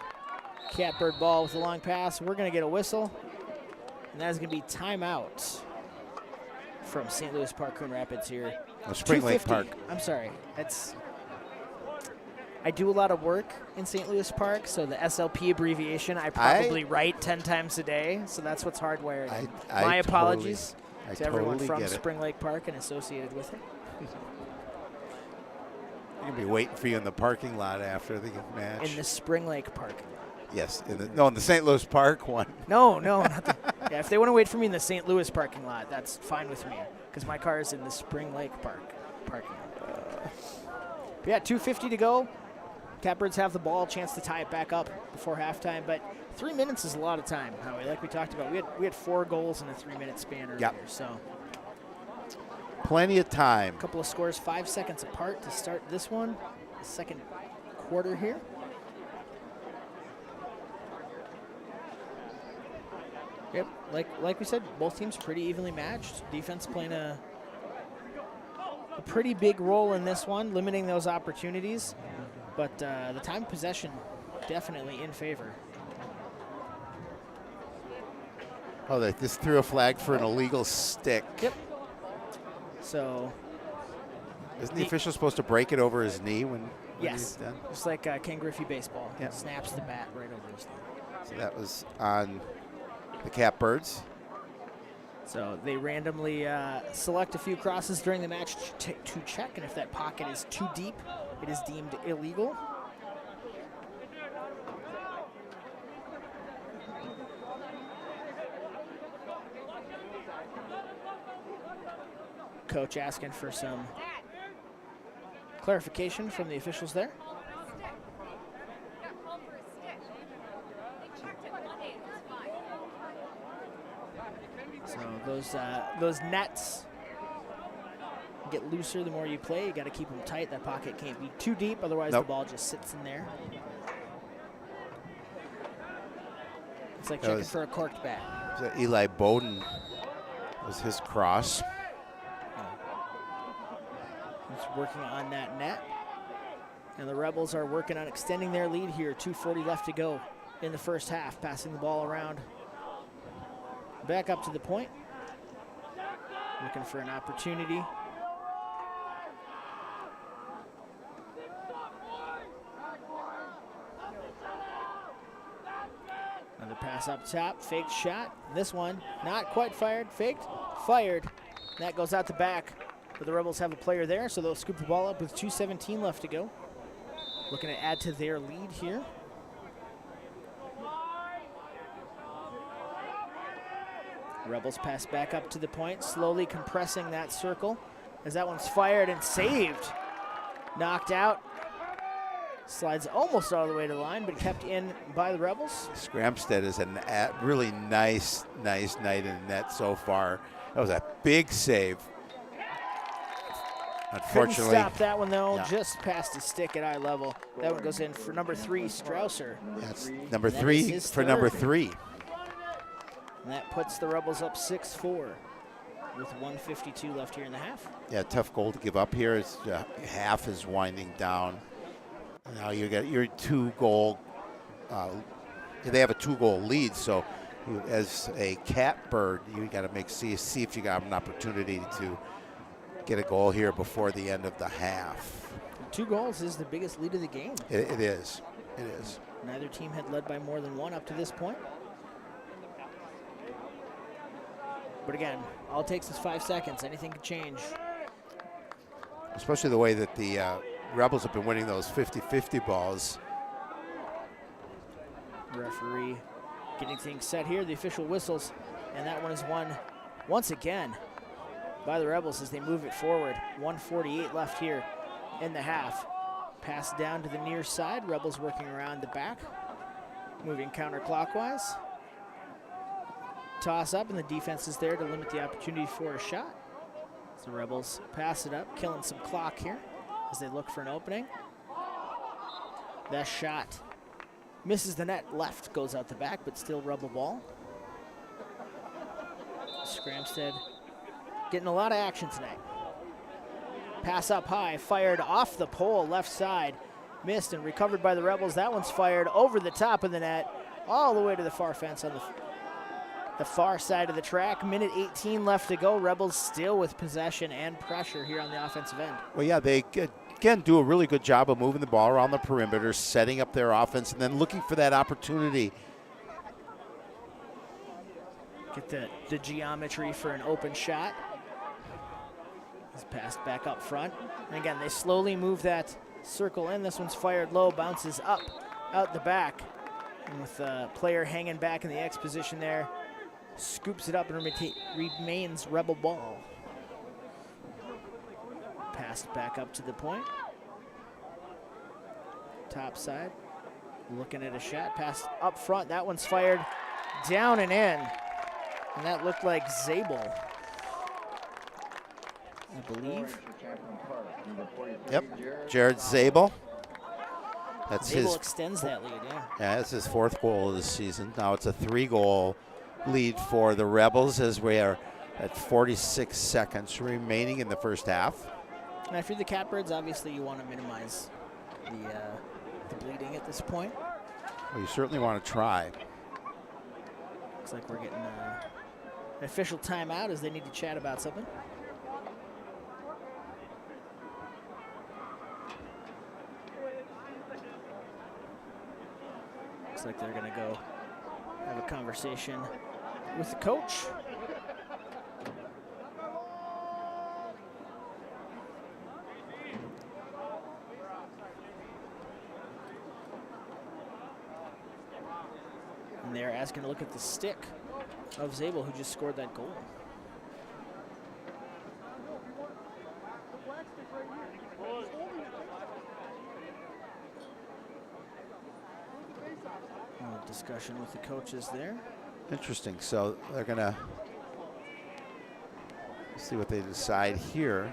Catbird ball with a long pass. We're going to get a whistle, and that is going to be timeout from St. Louis Park, Coon Rapids here. Spring Lake 2:50. Park. I'm sorry. I do a lot of work in St. Louis Park, so the SLP abbreviation I probably write 10 times a day, so that's what's hardwired. My apologies to everyone from Spring Lake Park and associated with it. They're going to be waiting for you in the parking lot after the match. In the Spring Lake parking lot. Yes. In the St. Louis Park one. No, not the, yeah, if they want to wait for me in the St. Louis parking lot, that's fine with me, because my car is in the Spring Lake Park parking lot. But yeah, 2:50 to go. Catbirds have the ball, chance to tie it back up before halftime, but 3 minutes is a lot of time, Howie. Like we talked about, we had 4 goals in a 3-minute span earlier, so plenty of time. a couple of scores 5 seconds apart to start this one, the second quarter here. Yep, like we said, both teams pretty evenly matched. Defense playing a pretty big role in this one, limiting those opportunities. But the time of possession definitely in favor. Oh, they just threw a flag for an illegal stick. Yep. So. Isn't the official supposed to break it over his knee when yes, he's done? just like Ken Griffey baseball. Yep. Snaps the bat right over his knee. So that was on the Catbirds. So they randomly select a few crosses during the match to check, and if that pocket is too deep, it is deemed illegal. Coach asking for some clarification from the officials there. So those nets get looser the more you play. You got to keep them tight. That pocket can't be too deep, otherwise the ball just sits in there. It's like checking for a corked bat. Eli Bowden was his cross. He's working on that net. And the Rebels are working on extending their lead here. 2:40 left to go in the first half, passing the ball around. Back up to the point. Looking for an opportunity. Another pass up top, faked shot. This one, not quite fired, faked, fired. That goes out the back, but the Rebels have a player there, so they'll scoop the ball up with 2:17 left to go. Looking to add to their lead here. Rebels pass back up to the point, slowly compressing that circle as that one's fired and saved. Knocked out. Slides almost all the way to the line, but kept in by the Rebels. Scramstead is a really nice night in the net so far. That was a big save. Unfortunately. Couldn't stop that one, though. No. Just past his stick at eye level. That one goes in for number 3, Strausser. That's number 3 for number 3. And that puts the Rebels up 6-4 with 1:52 left here in the half. Yeah, tough goal to give up here. It's, half is winding down. Now you got your 2-goal. They have a 2-goal lead, so as a Catbird, you got to see if you got an opportunity to get a goal here before the end of the half. 2 goals is the biggest lead of the game. It is. It is. Neither team had led by more than 1 up to this point. But again, all it takes is 5 seconds. Anything can change. Especially the way that the Rebels have been winning those 50-50 balls. Referee getting things set here. The official whistles, and that one is won once again by the Rebels as they move it forward. 1:48 left here in the half. Pass down to the near side. Rebels working around the back, moving counterclockwise. Toss up, and the defense is there to limit the opportunity for a shot. So the Rebels pass it up, killing some clock here as they look for an opening. That shot misses the net left, goes out the back, but still Rebel ball. Gramstead getting a lot of action tonight. Pass up high, fired off the pole, left side. Missed and recovered by the Rebels. That one's fired over the top of the net, all the way to the far fence on the far side of the track. Minute 18 left to go. Rebels still with possession and pressure here on the offensive end. Well, yeah, they again do a really good job of moving the ball around the perimeter, setting up their offense, and then looking for that opportunity. Get the geometry for an open shot. It's passed back up front. And again, they slowly move that circle in. This one's fired low, bounces up, out the back. And with the player hanging back in the X position there, scoops it up and remains Rebel ball. Passed back up to the point. Top side, looking at a shot, pass up front. That one's fired down and in. And that looked like Zabel, I believe. Yep, Jared Zabel. Zabel extends that lead, yeah. Yeah, that's his 4th goal of the season. Now it's a 3-goal lead for the Rebels as we are at 46 seconds remaining in the first half. And if you're the Catbirds, obviously you want to minimize the bleeding at this point. Well, you certainly want to try. Looks like we're getting an official timeout as they need to chat about something. Looks like they're going to go have a conversation with the coach. And they're asking to look at the stick of Zabel, who just scored that goal. Discussion with the coaches there. Interesting. So they're going to see what they decide here.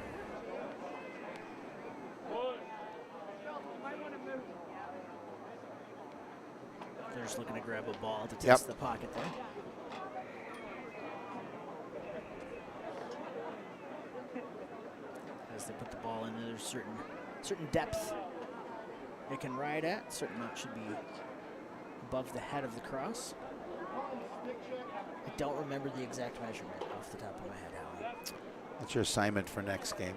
They're just looking to grab a ball to test the pocket there. As they put the ball in, there's certain depth it can ride at. Certain amount should be above the head of the cross. I don't remember the exact measurement off the top of my head, Howie. That's your assignment for next game.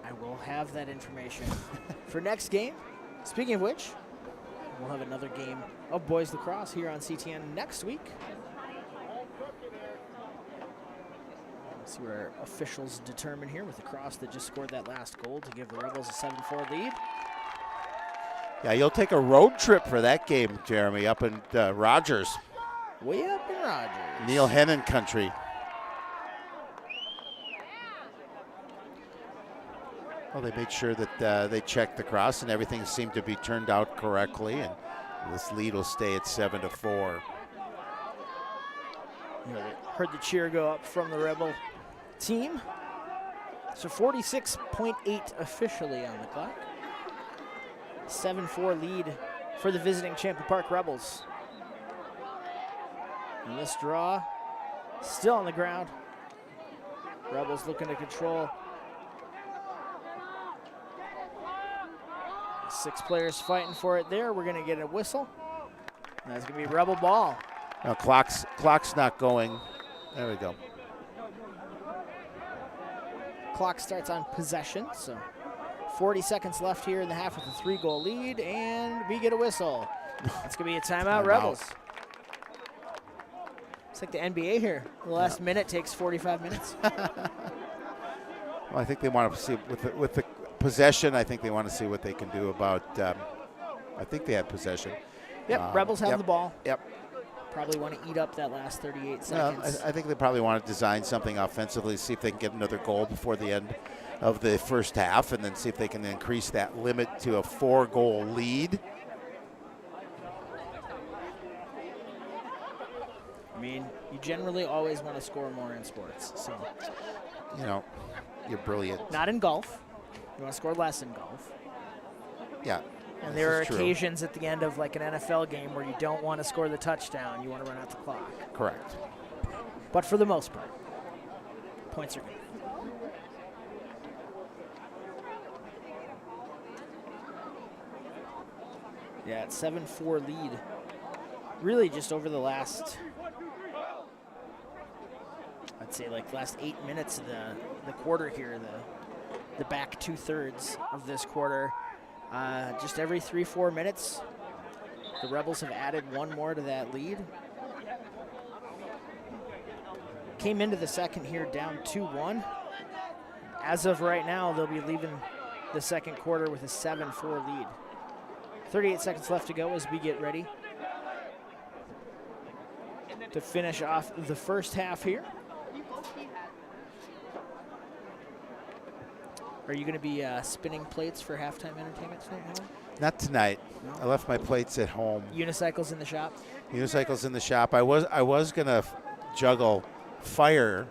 I will have that information for next game. Speaking of which, we'll have another game of boys lacrosse here on CTN next week. Let's see what our officials determine here with the cross that just scored that last goal to give the Rebels a 7-4 lead. Yeah, you'll take a road trip for that game, Jeremy, up in Rogers. Way up in Rogers. Neil Hennon country. Well, they made sure that they checked the cross and everything seemed to be turned out correctly, and this lead will stay at 7-4. You know, heard the cheer go up from the Rebel team. So 46.8 officially on the clock. 7-4 lead for the visiting Champlin Park Rebels. And this draw still on the ground. Rebels looking to control. 6 players fighting for it there. We're going to get a whistle. And that's going to be Rebel ball. No, clock's not going. There we go. Clock starts on possession, so 40 seconds left here in the half with a 3-goal lead, and we get a whistle. It's going to be a timeout, Rebels. It's like the NBA here. The last minute takes 45 minutes. Well, I think they want to see with the possession. I think they want to see what they can do about. I think they have possession. Yep, Rebels have the ball. Yep. Probably want to eat up that last 38 seconds. I think they probably want to design something offensively, see if they can get another goal before the end of the first half, and then see if they can increase that limit to a 4-goal lead. I mean, you generally always want to score more in sports. So, you know, you're brilliant. Not in golf. You want to score less in golf. Yeah. And there are occasions at the end of like an NFL game where you don't want to score the touchdown. You want to run out the clock. Correct. But for the most part, Points are good. Yeah, it's 7-4 lead. Really just over the last, I'd say like last 8 minutes of the quarter here, the back 2/3 of this quarter. Just every 3-4 minutes, the Rebels have added one more to that lead. Came into the second here down 2-1. As of right now, they'll be leaving the second quarter with a 7-4 lead. 38 seconds left to go as we get ready to finish off the first half here. Are you going to be spinning plates for halftime entertainment tonight, Howard? Not tonight. No? I left my plates at home. Unicycles in the shop? Unicycles in the shop. I was gonna juggle fire,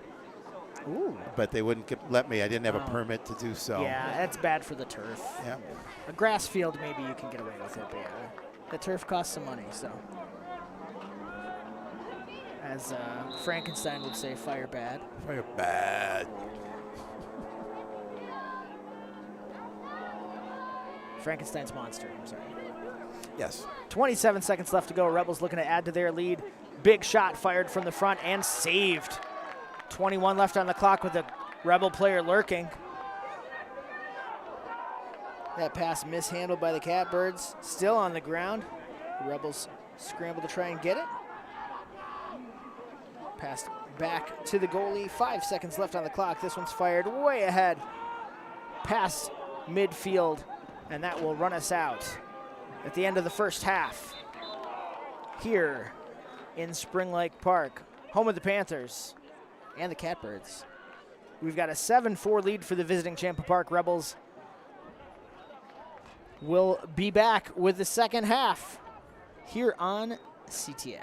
Ooh. but they wouldn't let me. I didn't have a permit to do so. Yeah, that's bad for the turf. Yeah. A grass field, maybe you can get away with it, but yeah, the turf costs some money, so. As Frankenstein would say, fire bad. Fire bad. Frankenstein's monster, I'm sorry. Yes. 27 seconds left to go. Rebels looking to add to their lead. Big shot fired from the front and saved. 21 left on the clock with a Rebel player lurking. That pass mishandled by the Catbirds. Still on the ground. The Rebels scramble to try and get it. Passed back to the goalie. 5 seconds left on the clock. This one's fired way ahead. Past midfield. And that will run us out at the end of the first half here in Spring Lake Park, home of the Panthers and the Catbirds. We've got a 7-4 lead for the visiting Champlin Park Rebels. We'll be back with the second half here on CTN.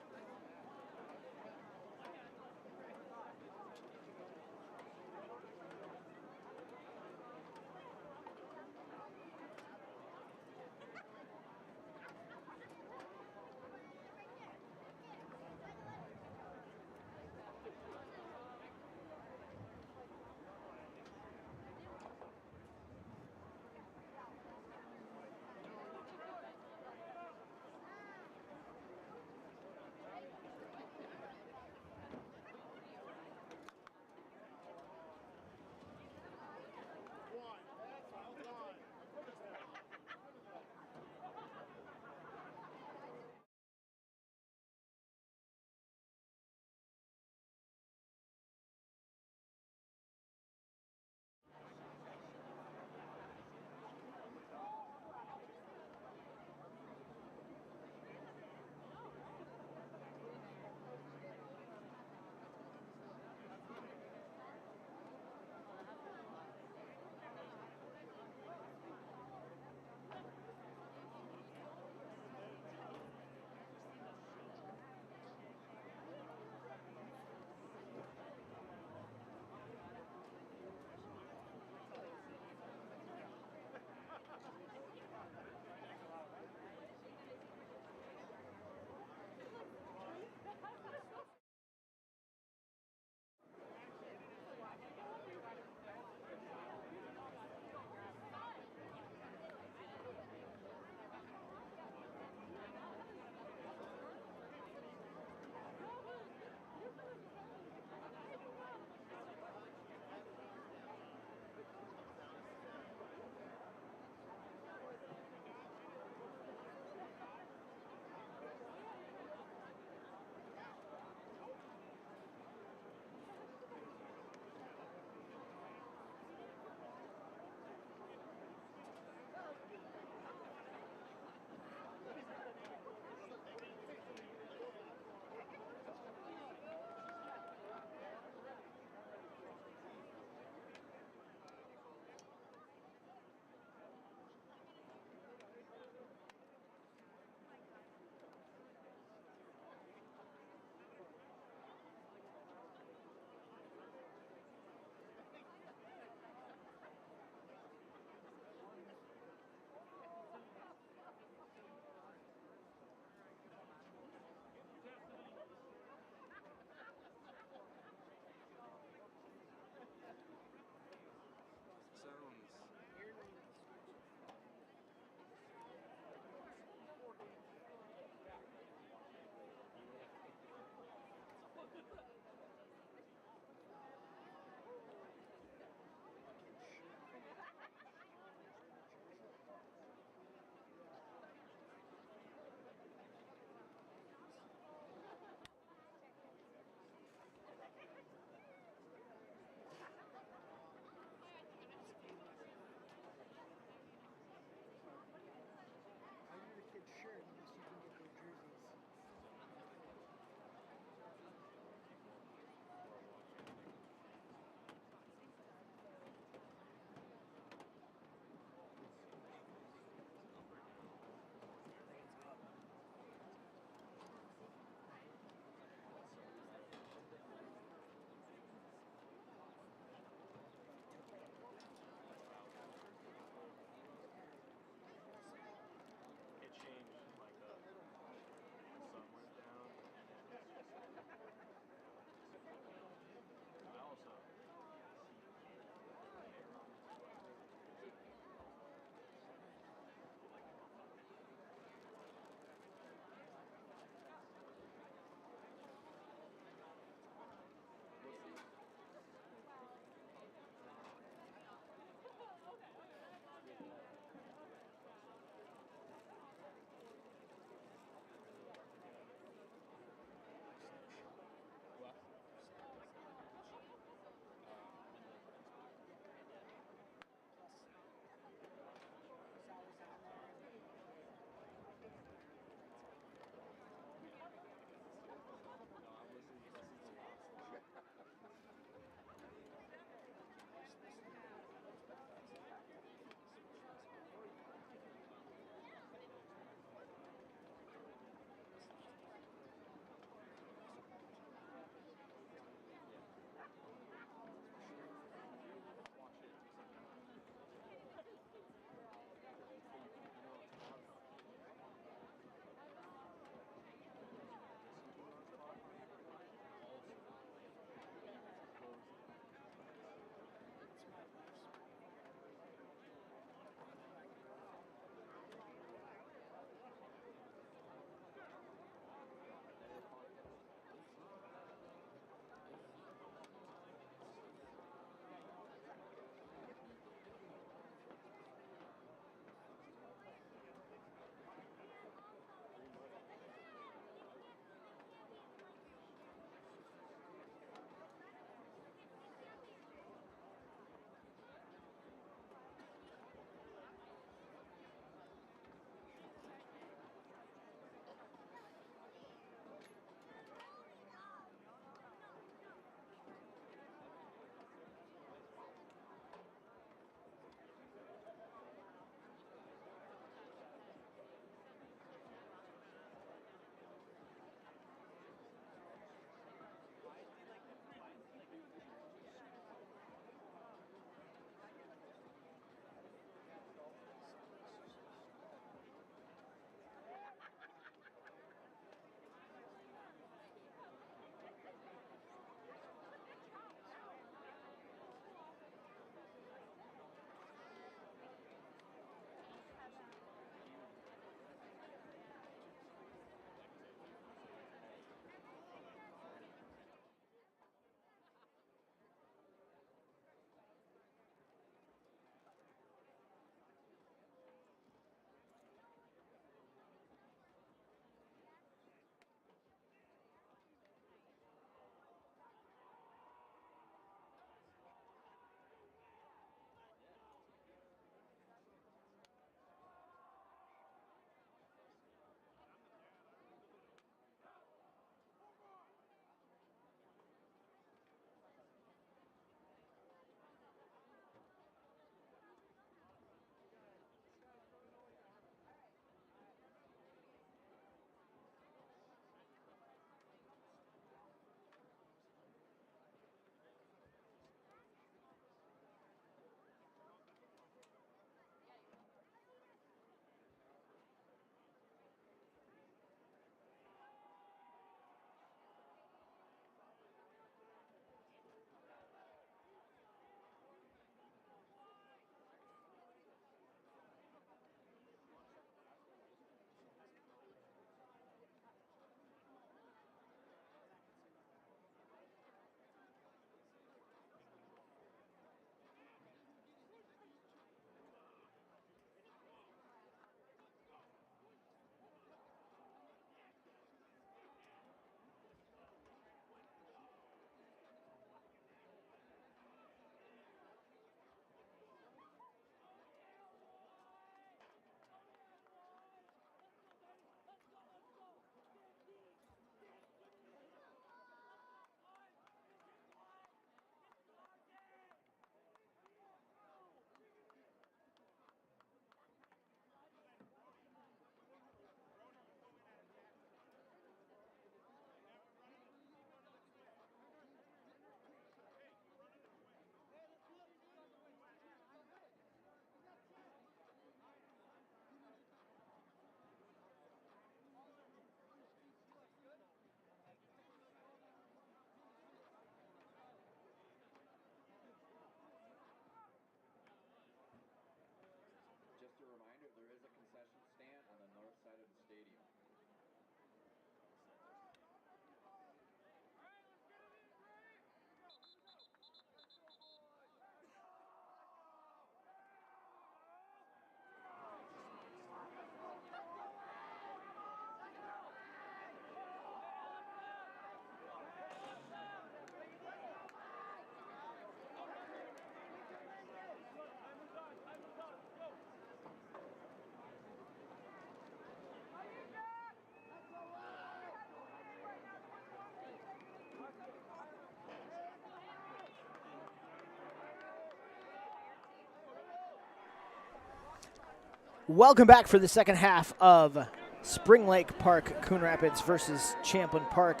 Welcome back for the second half of Spring Lake Park Coon Rapids versus Champlin Park.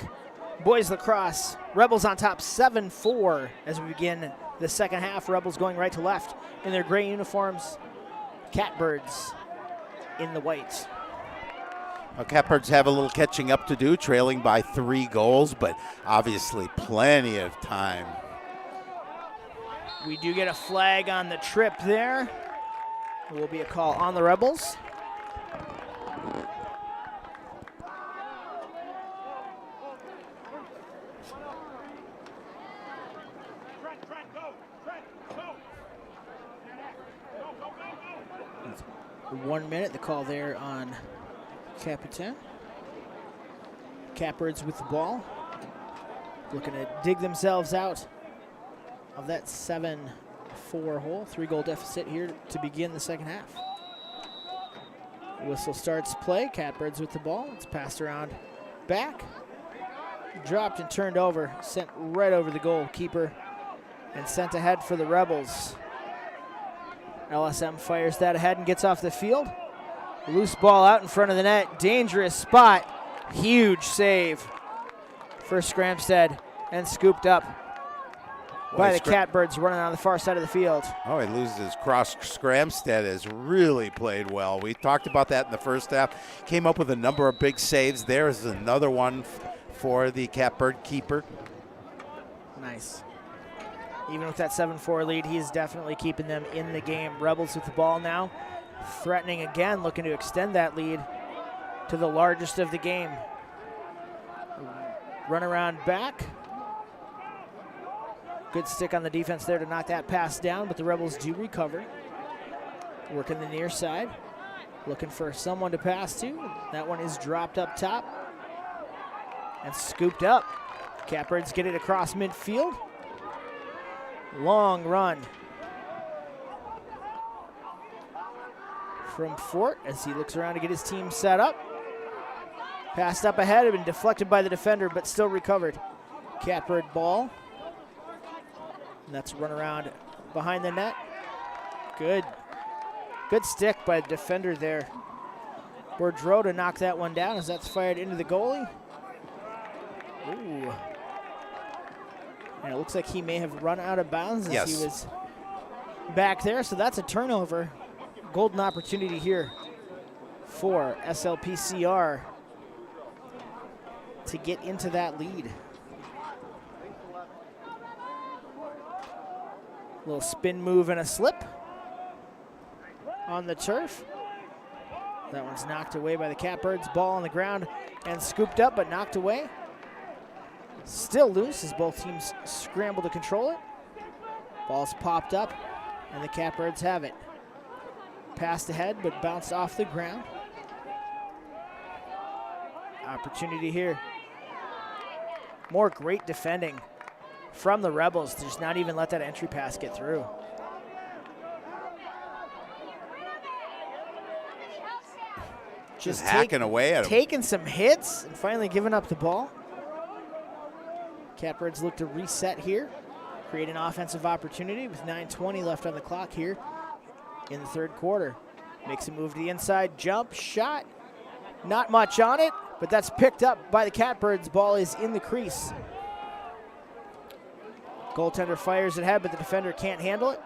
Boys lacrosse, Rebels on top 7-4 as we begin the second half. Rebels going right to left in their gray uniforms. Catbirds in the white. Well, Catbirds have a little catching up to do, trailing by 3 goals, but obviously plenty of time. We do get a flag on the trip there. It will be a call on the Rebels. It's 1 minute, the call there on Capitan. Catbirds with the ball, looking to dig themselves out of that 7-4 hole. 3-goal deficit here to begin the second half. Whistle starts play. Catbirds with the ball. It's passed around back. Dropped and turned over. Sent right over the goalkeeper and sent ahead for the Rebels. LSM fires that ahead and gets off the field. Loose ball out in front of the net. Dangerous spot. Huge save for Scramstead and scooped up by the Catbirds running on the far side of the field. Oh, he loses cross. Scramstead has really played well. We talked about that in the first half. Came up with a number of big saves. There is another one for the Catbird keeper. Nice. Even with that 7-4 lead, he's definitely keeping them in the game. Rebels with the ball now, threatening again, looking to extend that lead to the largest of the game. Run around back. Good stick on the defense there to knock that pass down, but the Rebels do recover. Working the near side, looking for someone to pass to. That one is dropped up top and scooped up. Catbirds get it across midfield. Long run from Fort as he looks around to get his team set up. Passed up ahead, had been deflected by the defender, but still recovered. Catbird ball. And that's a run around behind the net. Good stick by the defender there. Bourdreau to knock that one down as that's fired into the goalie. Ooh. And it looks like he may have run out of bounds as he was back there. So that's a turnover. Golden opportunity here for SLPCR to get into that lead. Little spin move and a slip on the turf. That one's knocked away by the Catbirds. Ball on the ground and scooped up, but knocked away. Still loose as both teams scramble to control it. Ball's popped up, and the Catbirds have it. Passed ahead, but bounced off the ground. Opportunity here. More great defending from the Rebels to just not even let that entry pass get through. Just hacking away at him. Taking some hits and finally giving up the ball. Catbirds look to reset here, create an offensive opportunity with 9:20 left on the clock here in the third quarter. Makes a move to the inside, jump, shot. Not much on it, but that's picked up by the Catbirds. Ball is in the crease. Goaltender fires it ahead, but the defender can't handle it.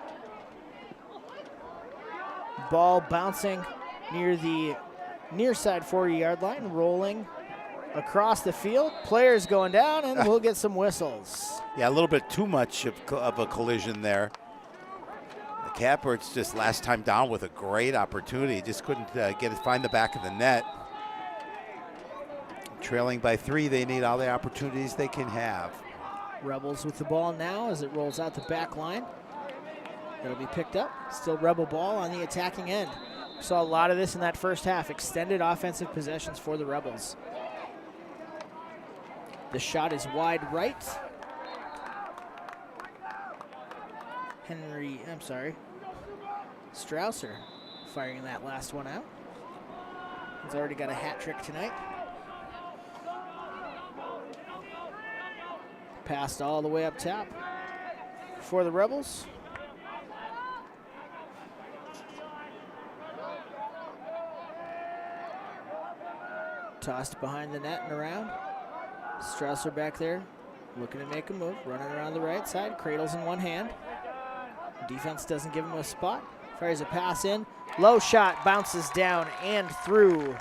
Ball bouncing near the near side 40-yard line, rolling across the field. Players going down, and we'll get some whistles. Yeah, a little bit too much of a collision there. The Catbirds just last time down with a great opportunity. Just couldn't find the back of the net. Trailing by 3, they need all the opportunities they can have. Rebels with the ball now as it rolls out the back line. It'll be picked up. Still Rebel ball on the attacking end. We saw a lot of this in that first half. Extended offensive possessions for the Rebels. The shot is wide right. Strausser firing that last one out. He's already got a hat trick tonight. Passed all the way up top for the Rebels. Tossed behind the net and around. Strausser back there, looking to make a move, running around the right side, cradles in one hand. Defense doesn't give him a spot. Fires a pass in. Low shot, bounces down and through.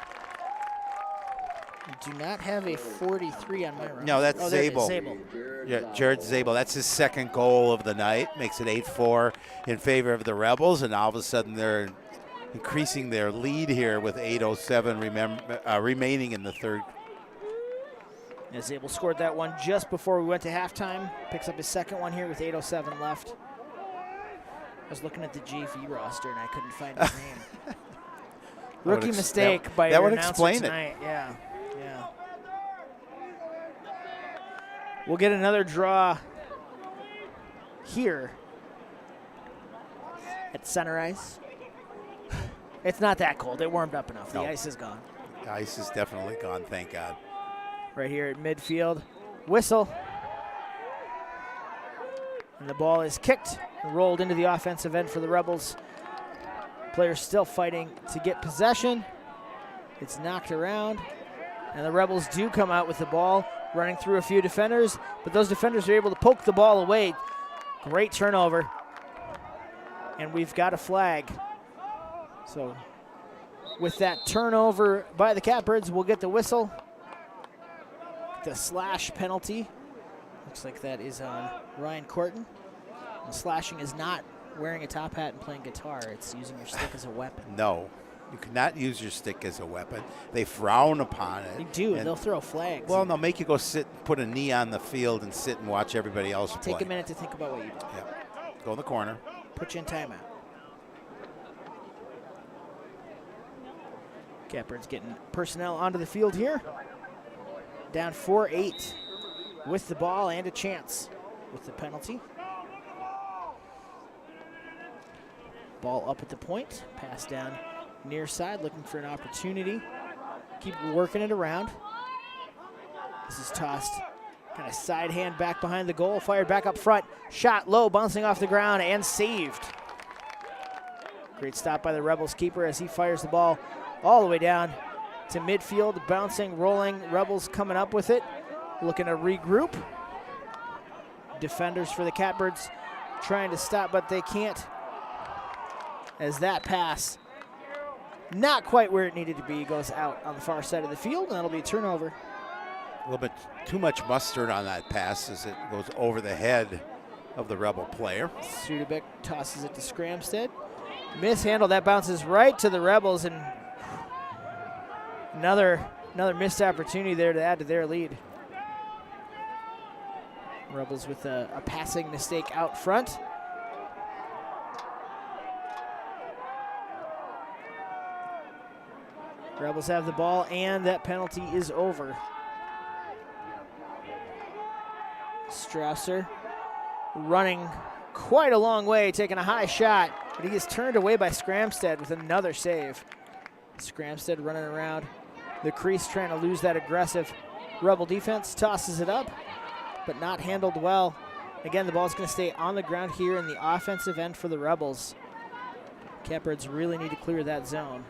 I do not have a 43 on my run. No, that's Zabel. Zabel. Yeah, Jared Zabel. That's his second goal of the night. Makes it 8-4 in favor of the Rebels, and all of a sudden they're increasing their lead here with 8:07 remaining in the third. Yeah, Zabel scored that one just before we went to halftime. Picks up his second one here with 8:07 left. I was looking at the JV roster and I couldn't find his name. Rookie mistake by that your would announcer explain tonight. Yeah. We'll get another draw here at center ice. It's not that cold. It warmed up enough. The ice is gone. The ice is definitely gone, thank God. Right here at midfield. Whistle. And the ball is kicked and rolled into the offensive end for the Rebels. Players still fighting to get possession. It's knocked around. And the Rebels do come out with the ball, running through a few defenders, but those defenders are able to poke the ball away. Great turnover. And we've got a flag. So with that turnover by the Catbirds, we'll get the whistle. The slash penalty. Looks like that is on Ryan Corton. The slashing is not wearing a top hat and playing guitar. It's using your stick as a weapon. No, you cannot use your stick as a weapon. They frown upon it. They do. They'll throw flags. Well, they'll make you go sit, put a knee on the field and sit and watch everybody else play. Take a minute to think about what you do. Yeah. Go in the corner. Put you in timeout. Catbirds getting personnel onto the field here. Down 4-8 with the ball and a chance with the penalty. Ball up at the point. Pass down near side, looking for an opportunity. Keep working it around. This is tossed kind of side hand back behind the goal. Fired back up front. Shot low, bouncing off the ground and saved. Great stop by the Rebels keeper as he fires the ball all the way down to midfield. Bouncing, rolling. Rebels coming up with it. Looking to regroup. Defenders for the Catbirds trying to stop, but they can't. As that pass, not quite where it needed to be, goes out on the far side of the field, and that'll be a turnover. A little bit too much mustard on that pass as it goes over the head of the Rebel player. Sudebek tosses it to Scramstead. Mishandle, that bounces right to the Rebels, and another missed opportunity there to add to their lead. Rebels with a passing mistake out front. Rebels have the ball, and that penalty is over. Strausser running quite a long way, taking a high shot, but he is turned away by Scramstead with another save. Scramstead running around the crease, trying to lose that aggressive Rebel defense, tosses it up, but not handled well. Again, the ball's going to stay on the ground here in the offensive end for the Rebels. Catbirds really need to clear that zone.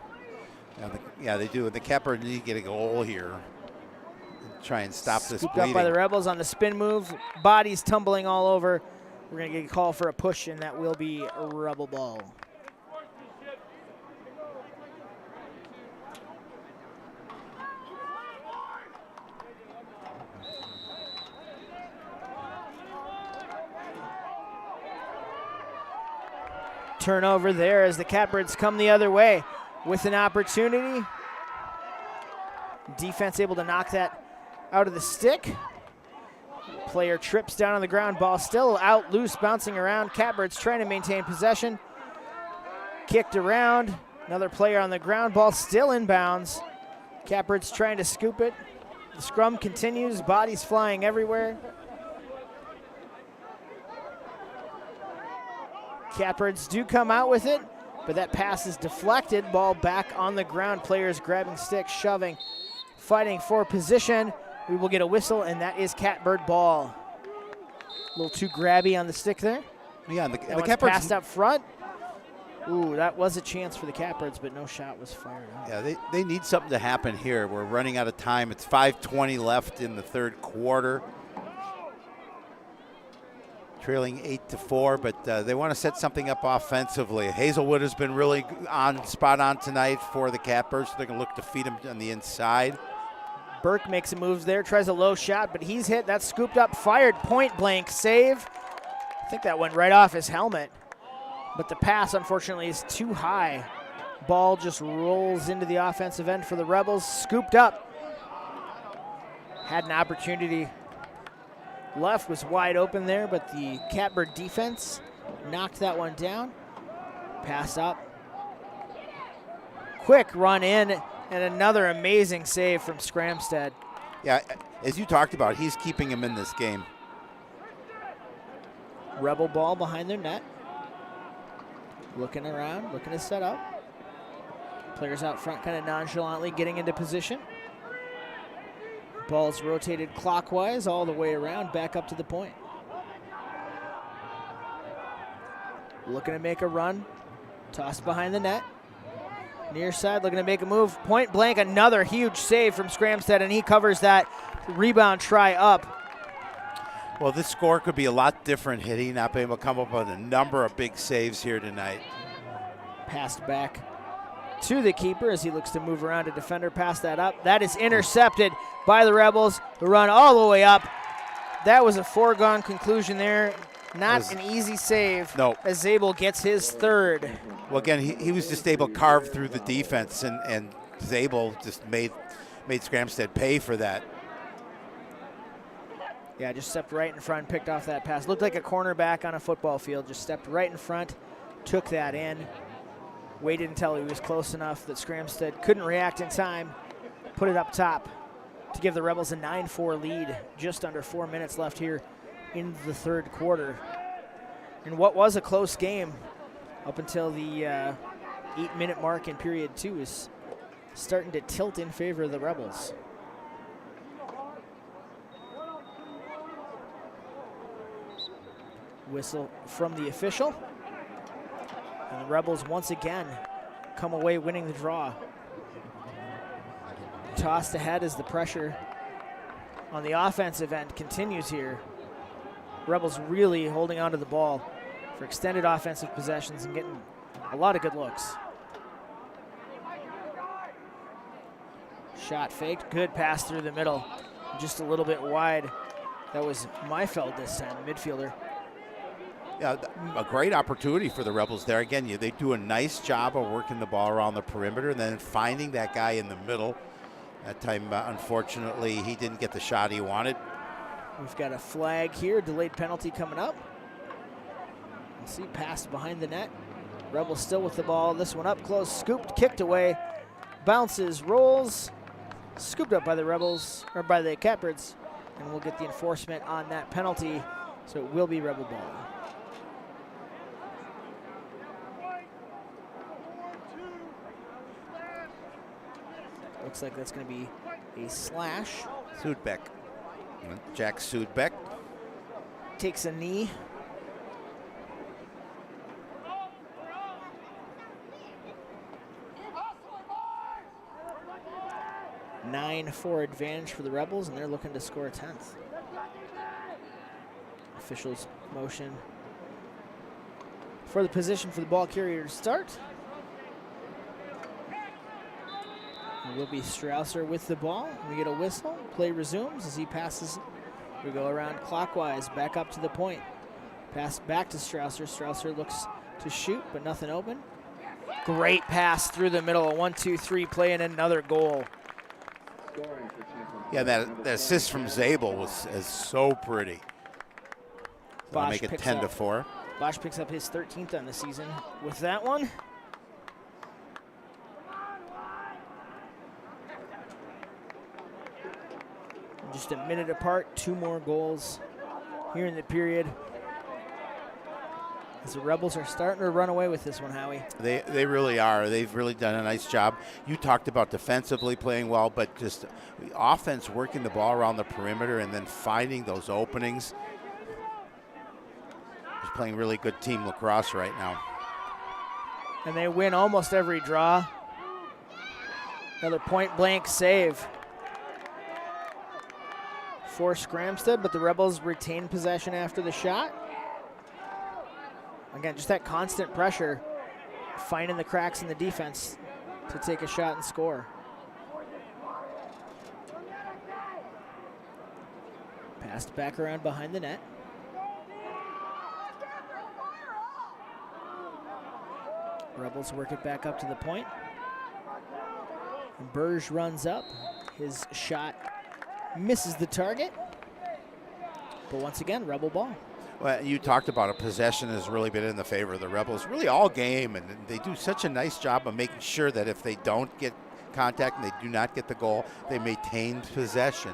Yeah, they do. The Catbirds need to get a goal here. Try and stop this bleeding. Up by the Rebels on the spin move. Bodies tumbling all over. We're going to get a call for a push, and that will be a Rebel ball. Turnover there as the Catbirds come the other way with an opportunity. Defense able to knock that out of the stick. Player trips down on the ground, ball still out loose, bouncing around. Catbirds trying to maintain possession. Kicked around, another player on the ground, ball still inbounds. Catbirds trying to scoop it. The scrum continues, bodies flying everywhere. Catbirds do come out with it, but that pass is deflected. Ball back on the ground. Players grabbing sticks, shoving, fighting for position. We will get a whistle, and that is Catbird ball. A little too grabby on the stick there. Yeah, and the Catbirds Catbirds passed up front. Ooh, that was a chance for the Catbirds, but no shot was fired out. Yeah, they need something to happen here. We're running out of time. It's 5:20 left in the third quarter. Trailing 8-4, but they want to set something up offensively. Hazelwood has been really spot on tonight for the Catbirds. They're going to look to feed him on the inside. Burke makes a move there, tries a low shot, but he's hit. That's scooped up, fired, point blank save. I think that went right off his helmet, but the pass, unfortunately, is too high. Ball just rolls into the offensive end for the Rebels, scooped up. Had an opportunity. Left was wide open there, but the Catbird defense knocked that one down. Pass up. Quick run in, and another amazing save from Scramstead. Yeah, as you talked about, he's keeping him in this game. Rebel ball behind their net. Looking around, looking to set up. Players out front kind of nonchalantly getting into position. Ball's rotated clockwise all the way around, back up to the point. Looking to make a run. Toss behind the net. Near side, looking to make a move. Point blank, another huge save from Scramstead, and he covers that rebound try up. Well, this score could be a lot different had he not been able to come up with a number of big saves here tonight. Passed back to the keeper as he looks to move around a defender, pass that up. That is intercepted by the Rebels, who run all the way up. That was a foregone conclusion there. Not an easy save. No. As Zabel gets his third. Well, again, he was just able to carve through the defense, and Zabel just made Scramstead pay for that. Yeah, just stepped right in front, picked off that pass. Looked like a cornerback on a football field. Just stepped right in front, took that in. Waited until he was close enough that Scramstead couldn't react in time. Put it up top to give the Rebels a 9-4 lead. Just under 4 minutes left here in the third quarter. And what was a close game up until the 8-minute mark in period 2 is starting to tilt in favor of the Rebels. Whistle from the official. And the Rebels once again come away winning the draw. Tossed ahead as the pressure on the offensive end continues here. Rebels really holding onto the ball for extended offensive possessions and getting a lot of good looks. Shot faked, good pass through the middle. Just a little bit wide. That was Meifeld this time, midfielder. Yeah, a great opportunity for the Rebels there. Again, they do a nice job of working the ball around the perimeter and then finding that guy in the middle. That time, unfortunately, he didn't get the shot he wanted. We've got a flag here, delayed penalty coming up. We'll see, pass behind the net. Rebels still with the ball. This one up close, scooped, kicked away. Bounces, rolls, scooped up by the Rebels, or by the Catbirds. And we'll get the enforcement on that penalty, so it will be Rebel ball. Looks like that's going to be a slash. Sudbeck. Jack Sudbeck. Takes a knee. A 9-4 advantage for the Rebels, and they're looking to score a 10th. Officials motion for the position for the ball carrier to start. It will be Strausser with the ball. We get a whistle. Play resumes as he passes. We go around clockwise, back up to the point. Pass back to Strausser. Strausser looks to shoot, but nothing open. Great pass through the middle. A 1-2-3 play and another goal. Yeah, that assist from Zabel is so pretty. So make it 10-4. Bosch picks up his 13th on the season with that one. Just a minute apart, 2 more goals here in the period. As the Rebels are starting to run away with this one, Howie. They really are. They've really done a nice job. You talked about defensively playing well, but just offense working the ball around the perimeter and then finding those openings. Just playing really good team lacrosse right now. And they win almost every draw. Another point-blank save for Scramstead, but the Rebels retain possession after the shot. Again, just that constant pressure, finding the cracks in the defense to take a shot and score. Passed back around behind the net. Rebels work it back up to the point. Burge runs up. His shot misses the target. But once again, Rebel ball. Well, you talked about a possession has really been in the favor of the Rebels really all game, and they do such a nice job of making sure that if they don't get contact and they do not get the goal, they maintain possession.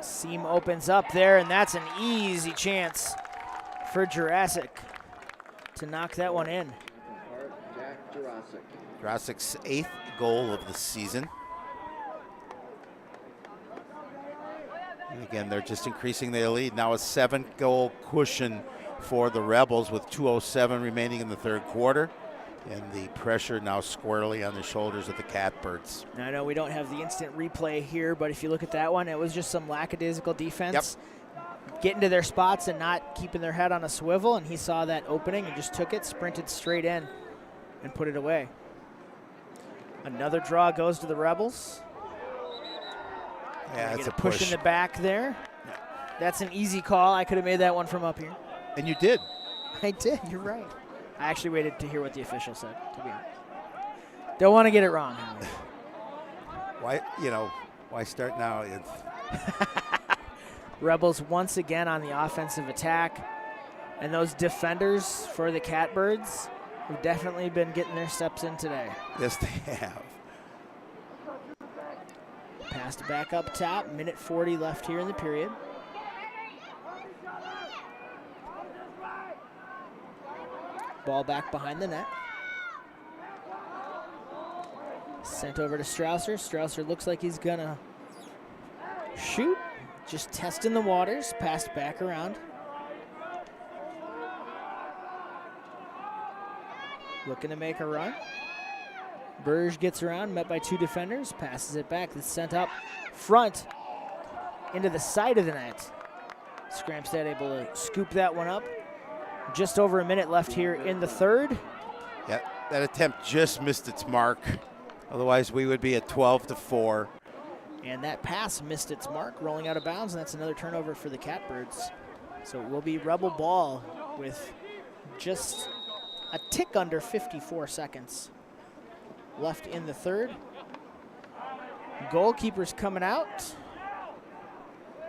Seam opens up there, and that's an easy chance for Jurassic to knock that one in. Jurassic's 8th goal of the season. And again, they're just increasing their lead. Now a 7-goal cushion for the Rebels with 2:07 remaining in the third quarter. And the pressure now squarely on the shoulders of the Catbirds. Now, I know we don't have the instant replay here, but if you look at that one, it was just some lackadaisical defense. Yep. Getting to their spots and not keeping their head on a swivel, and he saw that opening and just took it, sprinted straight in, and put it away. Another draw goes to the Rebels. Yeah, it's a push in the back there. That's an easy call. I could have made that one from up here. And you did. I did. You're right. I actually waited to hear what the official said, to be honest. Don't want to get it wrong. Why start now? Rebels once again on the offensive attack. And those defenders for the Catbirds have definitely been getting their steps in today. Yes, they have. Passed back up top. Minute 40 left here in the period. Ball back behind the net. Sent over to Strausser. Strausser looks like he's gonna shoot. Just testing the waters. Passed back around. Looking to make a run. Burge gets around, met by 2 defenders. Passes it back. It's sent up front into the side of the net. Scramstead able to scoop that one up. Just over a minute left here in the third. Yeah, that attempt just missed its mark. Otherwise, we would be at 12-4. And that pass missed its mark, rolling out of bounds, and that's another turnover for the Catbirds. So it will be Rebel ball with just a tick under 54 seconds left in the third. Goalkeeper's coming out.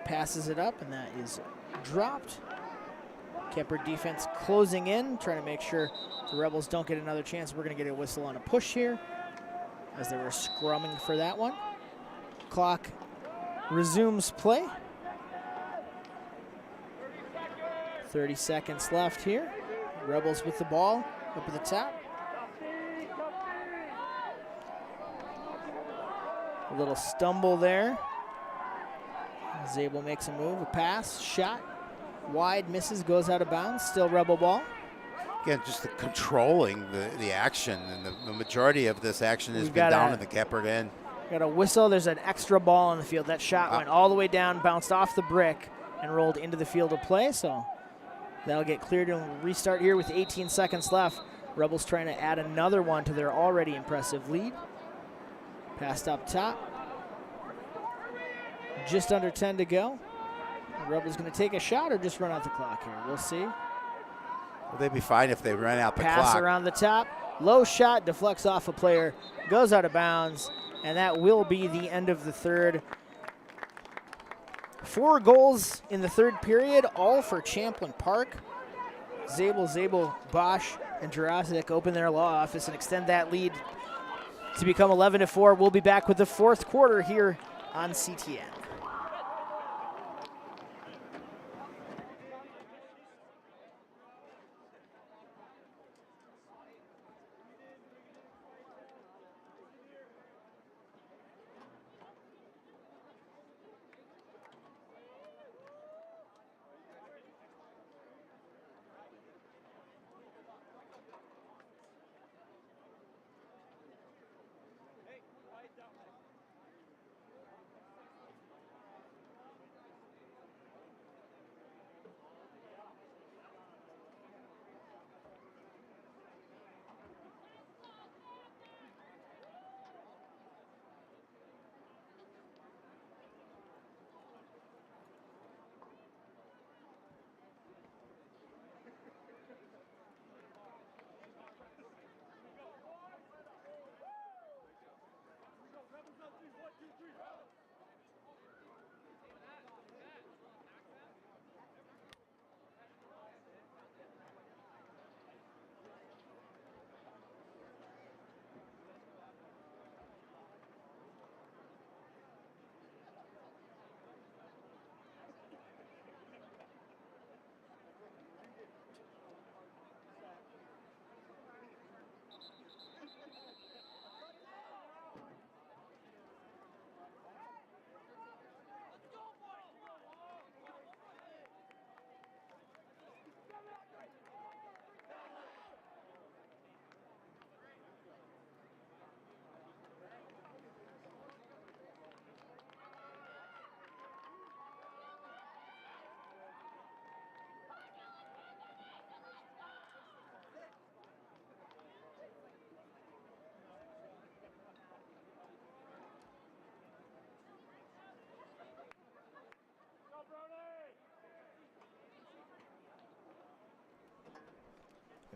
Passes it up, and that is dropped. Catbird defense closing in, trying to make sure the Rebels don't get another chance. We're going to get a whistle on a push here as they were scrumming for that one. Clock resumes play. 30 seconds left here. Rebels with the ball up at the top. A little stumble there. Zabel makes a move, a pass, shot. Wide, misses, goes out of bounds. Still Rebel ball. Again, just the controlling the action, and the majority of this action has been down in the Catbird end. Got a whistle. There's an extra ball on the field. That shot went all the way down, bounced off the brick, and rolled into the field of play. So that'll get cleared, and we'll restart here with 18 seconds left. Rebels trying to add another one to their already impressive lead. Passed up top. Just under 10 to go. The Rebels going to take a shot or just run out the clock here. We'll see. Well, they'd be fine if they ran out the clock. Pass around the top. Low shot, deflects off a player, goes out of bounds, and that will be the end of the third. 4 goals in the third period, all for Champlin Park. Zabel, Bosch, and Jurassic open their law office and extend that lead to become 11-4. We'll be back with the fourth quarter here on CTN.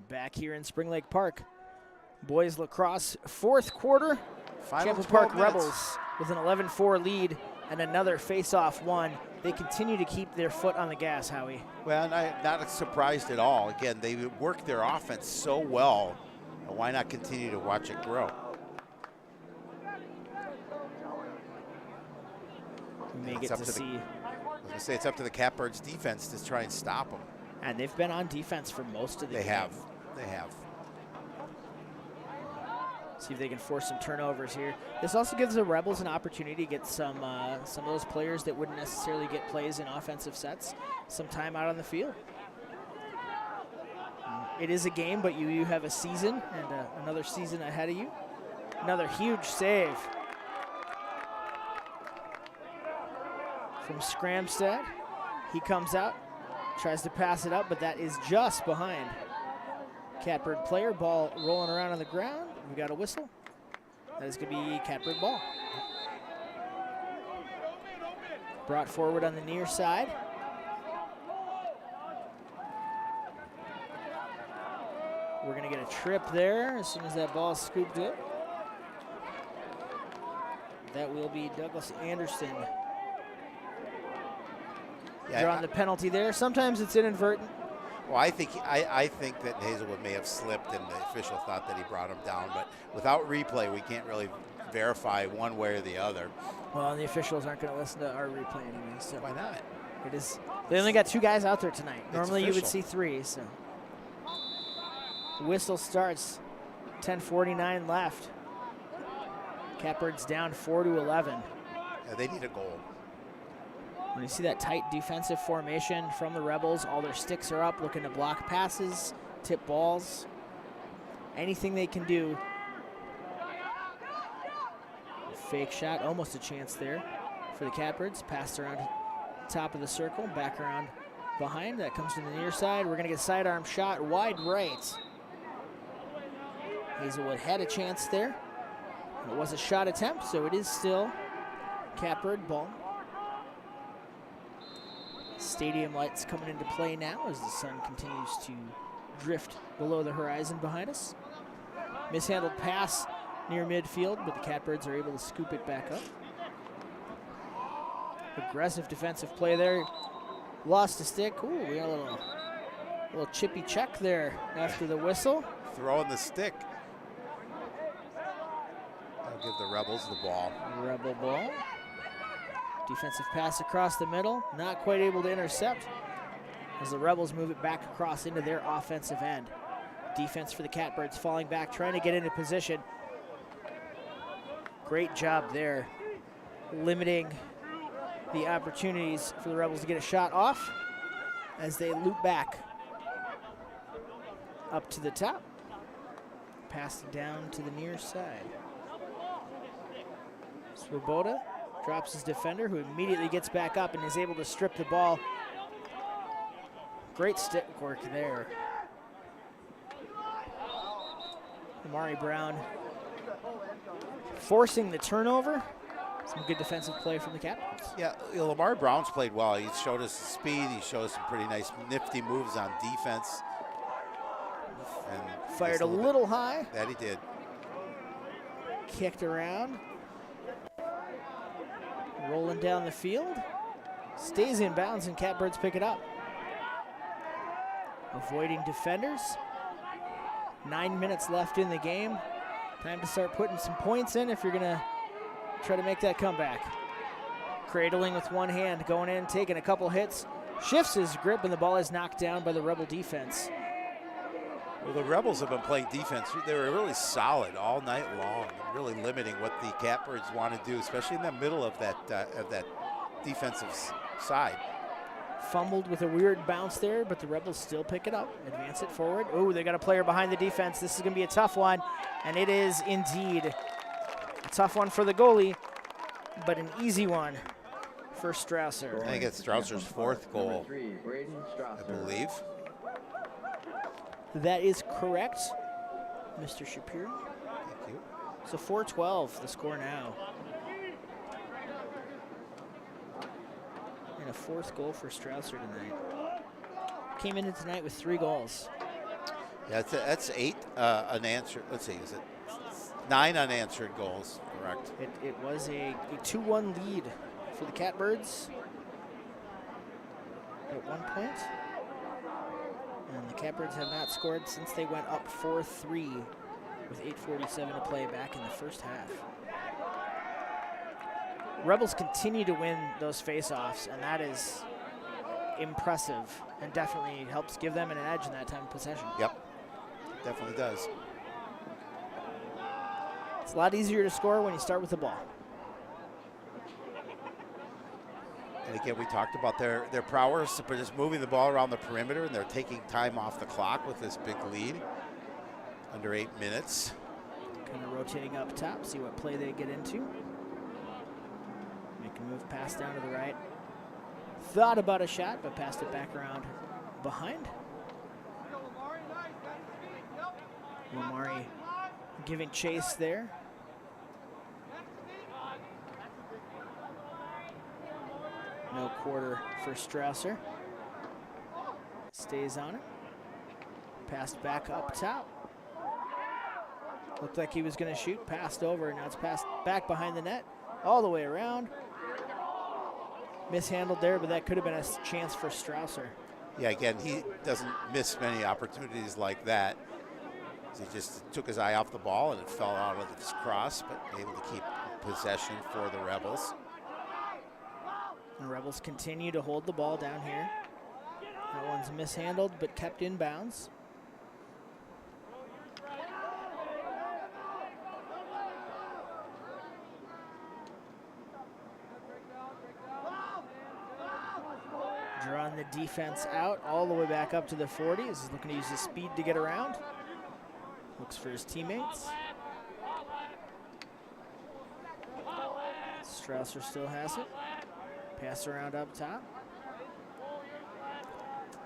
back here in Spring Lake Park. Boys lacrosse, fourth quarter. Final Champlin 12 Park minutes. Rebels with an 11-4 lead and another face-off one. They continue to keep their foot on the gas, Howie. Well, not surprised at all. Again, they work their offense so well. Why not continue to watch it grow? We may get to see. I was going to say it's up to the Catbirds defense to try and stop them. And they've been on defense for most of the game. They have. See if they can force some turnovers here. This also gives the Rebels an opportunity to get some of those players that wouldn't necessarily get plays in offensive sets some time out on the field. It is a game, but you have a season and another season ahead of you. Another huge save from Scramstad. He comes out, tries to pass it up, but that is just behind Catbird player. Ball rolling around on the ground. We got a whistle. That is going to be Catbird ball. Brought forward on the near side. We're going to get a trip there as soon as that ball is scooped up. That will be Douglas Anderson. Yeah, Drawing the penalty there. Sometimes it's inadvertent. Well, I think that Hazelwood may have slipped, and the official thought that he brought him down. But without replay, we can't really verify one way or the other. Well, and the officials aren't going to listen to our replay anyway. So Why not? it is. They only got 2 guys out there tonight. It's Normally you would official. see 3. So whistle starts. 10:49 left. Catbirds down 4-11. Yeah, they need a goal. When you see that tight defensive formation from the Rebels, all their sticks are up, looking to block passes, tip balls, anything they can do. Fake shot, almost a chance there for the Catbirds. Passed around top of the circle, back around behind. That comes to the near side. We're going to get a sidearm shot wide right. Hazelwood had a chance there. It was a shot attempt, so it is still Catbird ball. Stadium lights coming into play now as the sun continues to drift below the horizon behind us. Mishandled pass near midfield, but the Catbirds are able to scoop it back up. Aggressive defensive play there. Lost a stick. Ooh, we got a little chippy check there after the whistle. Throwing the stick. I'll give the Rebels the ball. Rebel ball. Defensive pass across the middle, not quite able to intercept as the Rebels move it back across into their offensive end. Defense for the Catbirds falling back, trying to get into position. Great job there, limiting the opportunities for the Rebels to get a shot off as they loop back up to the top. Pass it down to the near side. Swoboda drops his defender, who immediately gets back up and is able to strip the ball. Great stick work there. Amari Brown forcing the turnover. Some good defensive play from the Captains. Yeah, Lamar Brown's played well. He showed us the speed. He showed us some pretty nice, nifty moves on defense. And Fired a little high. That he did. Kicked around. Rolling down the field. Stays in bounds and Catbirds pick it up. Avoiding defenders. 9 minutes left in the game. Time to start putting some points in if you're going to try to make that comeback. Cradling with one hand, going in, taking a couple hits. Shifts his grip and the ball is knocked down by the Rebel defense. Well, the Rebels have been playing defense. They were really solid all night long, really limiting what the Catbirds want to do, especially in the middle of that defensive side. Fumbled with a weird bounce there, but the Rebels still pick it up, advance it forward. Oh, they got a player behind the defense. This is going to be a tough one, and it is indeed a tough one for the goalie, but an easy one for Strausser. I think it's Strausser's 4th goal, I believe. That is correct, Mr. Shapiro. Thank you. So 4-12, the score now. And a 4th goal for Strausser tonight. Came into tonight with 3 goals. Yeah, that's 8 unanswered. Let's see, is it 9 unanswered goals? Correct. It was a 2-1 lead for the Catbirds at one point. And the Catbirds have not scored since they went up 4-3 with 8:47 to play back in the first half. Rebels continue to win those face-offs, and that is impressive and definitely helps give them an edge in that time of possession. Yep, definitely does. It's a lot easier to score when you start with the ball. And again, we talked about their prowess for just moving the ball around the perimeter, and they're taking time off the clock with this big lead. Under 8 minutes. Kind of rotating up top, see what play they get into. Make a move, pass down to the right. Thought about a shot, but passed it back around behind. Lamari giving chase there. No quarter for Strausser. Stays on it. Passed back up top. Looked like he was going to shoot, passed over, and now it's passed back behind the net, all the way around. Mishandled there, but that could have been a chance for Strausser. Yeah, again, he doesn't miss many opportunities like that. He just took his eye off the ball and it fell out of his cross, but able to keep possession for the Rebels. The Rebels continue to hold the ball down here. That one's mishandled, but kept in bounds. Drawing the defense out all the way back up to the 40. He's looking to use his speed to get around. Looks for his teammates. Strausser still has it. Pass around up top.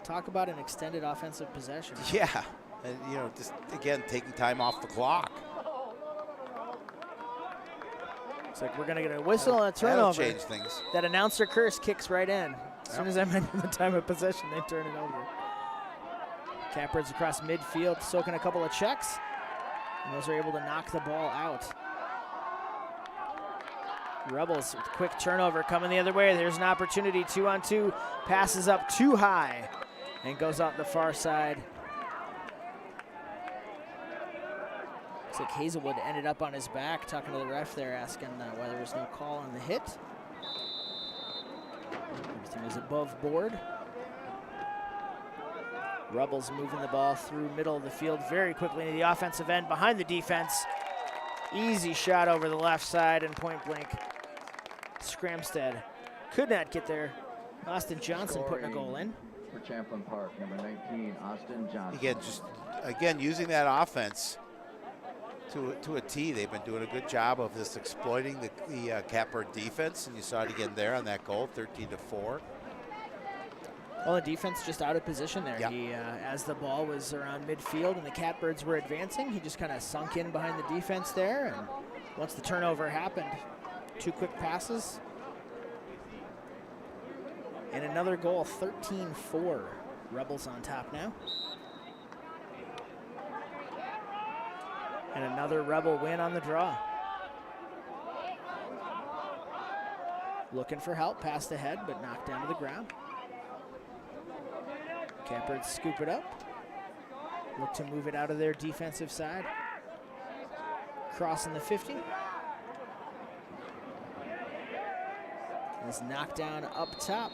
Talk about an extended offensive possession. Yeah, and you know, just again taking time off the clock. Looks like we're gonna get a whistle and a turnover. That'll change things. That announcer curse kicks right in. As soon as I mention the time of possession, they turn it over. Catbirds across midfield, soaking a couple of checks. And those are able to knock the ball out. Rebels with quick turnover coming the other way. There's an opportunity, 2-on-2. Passes up too high and goes out the far side. Looks like Hazelwood ended up on his back, talking to the ref there, asking why there was no call on the hit. Everything was above board. Rebels moving the ball through middle of the field very quickly into the offensive end behind the defense. Easy shot over the left side and point blank. Scramstead could not get there. Austin Johnson putting a goal in. For Champlin Park, number 19, Austin Johnson. Again, using that offense to a T. They've been doing a good job of this exploiting the Catbird defense, and you saw it again there on that goal, 13-4. Well, the defense just out of position there. Yep. He, as the ball was around midfield and the Catbirds were advancing, he just kind of sunk in behind the defense there. And once the turnover happened, 2 quick passes. And another goal, 13-4. Rebels on top now. And another Rebel win on the draw. Looking for help, passed ahead, but knocked down to the ground. Catbirds scoop it up. Look to move it out of their defensive side. Crossing the 50. It's knocked down up top.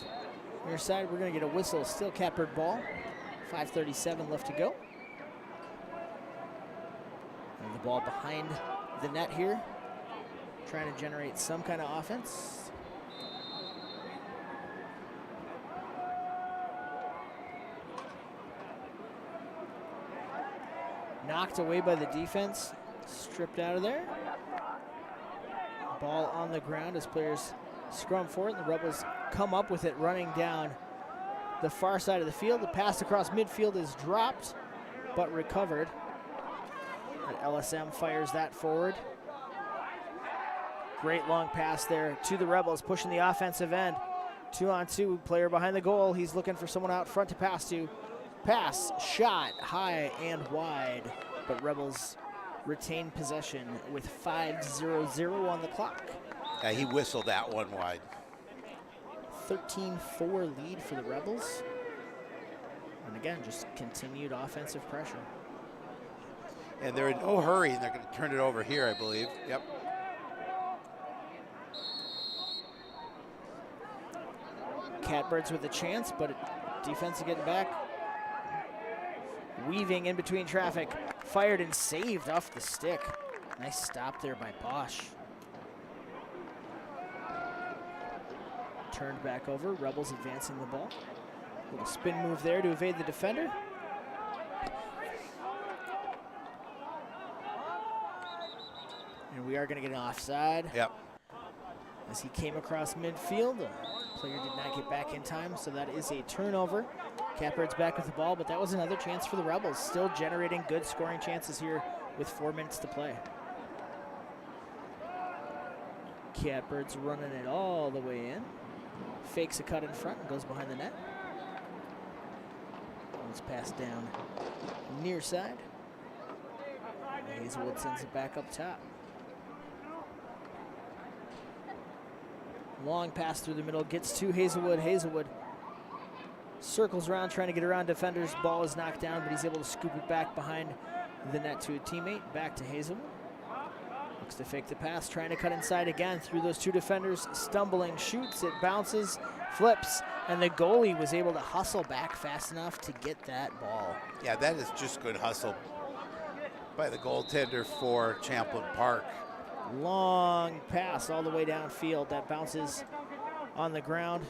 Near side, we're going to get a whistle. Still Catbird ball. 5:37 left to go. And the ball behind the net here. Trying to generate some kind of offense. Knocked away by the defense. Stripped out of there. Ball on the ground as players scrum for it. The Rebels come up with it running down the far side of the field. The pass across midfield is dropped, but recovered. And LSM fires that forward. Great long pass there to the Rebels, pushing the offensive end. 2-on-2, player behind the goal. He's looking for someone out front to pass to. Pass, shot, high and wide, but Rebels retain possession with 5:00 on the clock. Yeah, he whistled that one wide. 13-4 lead for the Rebels. And again, just continued offensive pressure. And they're in no hurry, and they're going to turn it over here, I believe. Yep. Catbirds with a chance, but defense is getting back. Weaving in between traffic. Fired and saved off the stick. Nice stop there by Bosch. Turned back over. Rebels advancing the ball. Little spin move there to evade the defender. And we are going to get an offside. Yep. As he came across midfield. The player did not get back in time, so that is a turnover. Catbirds back with the ball, but that was another chance for the Rebels. Still generating good scoring chances here with 4 minutes to play. Catbirds running it all the way in. Fakes a cut in front and goes behind the net. It's passed down near side. Hazelwood sends it back up top. Long pass through the middle, gets to Hazelwood. Hazelwood circles around, trying to get around defenders. Ball is knocked down, but he's able to scoop it back behind the net to a teammate. Back to Hazelwood. Looks to fake the pass, trying to cut inside again through those two defenders. Stumbling, shoots, it bounces, flips, and the goalie was able to hustle back fast enough to get that ball. Yeah, that is just good hustle by the goaltender for Champlin Park. Long pass all the way downfield. That bounces on the ground.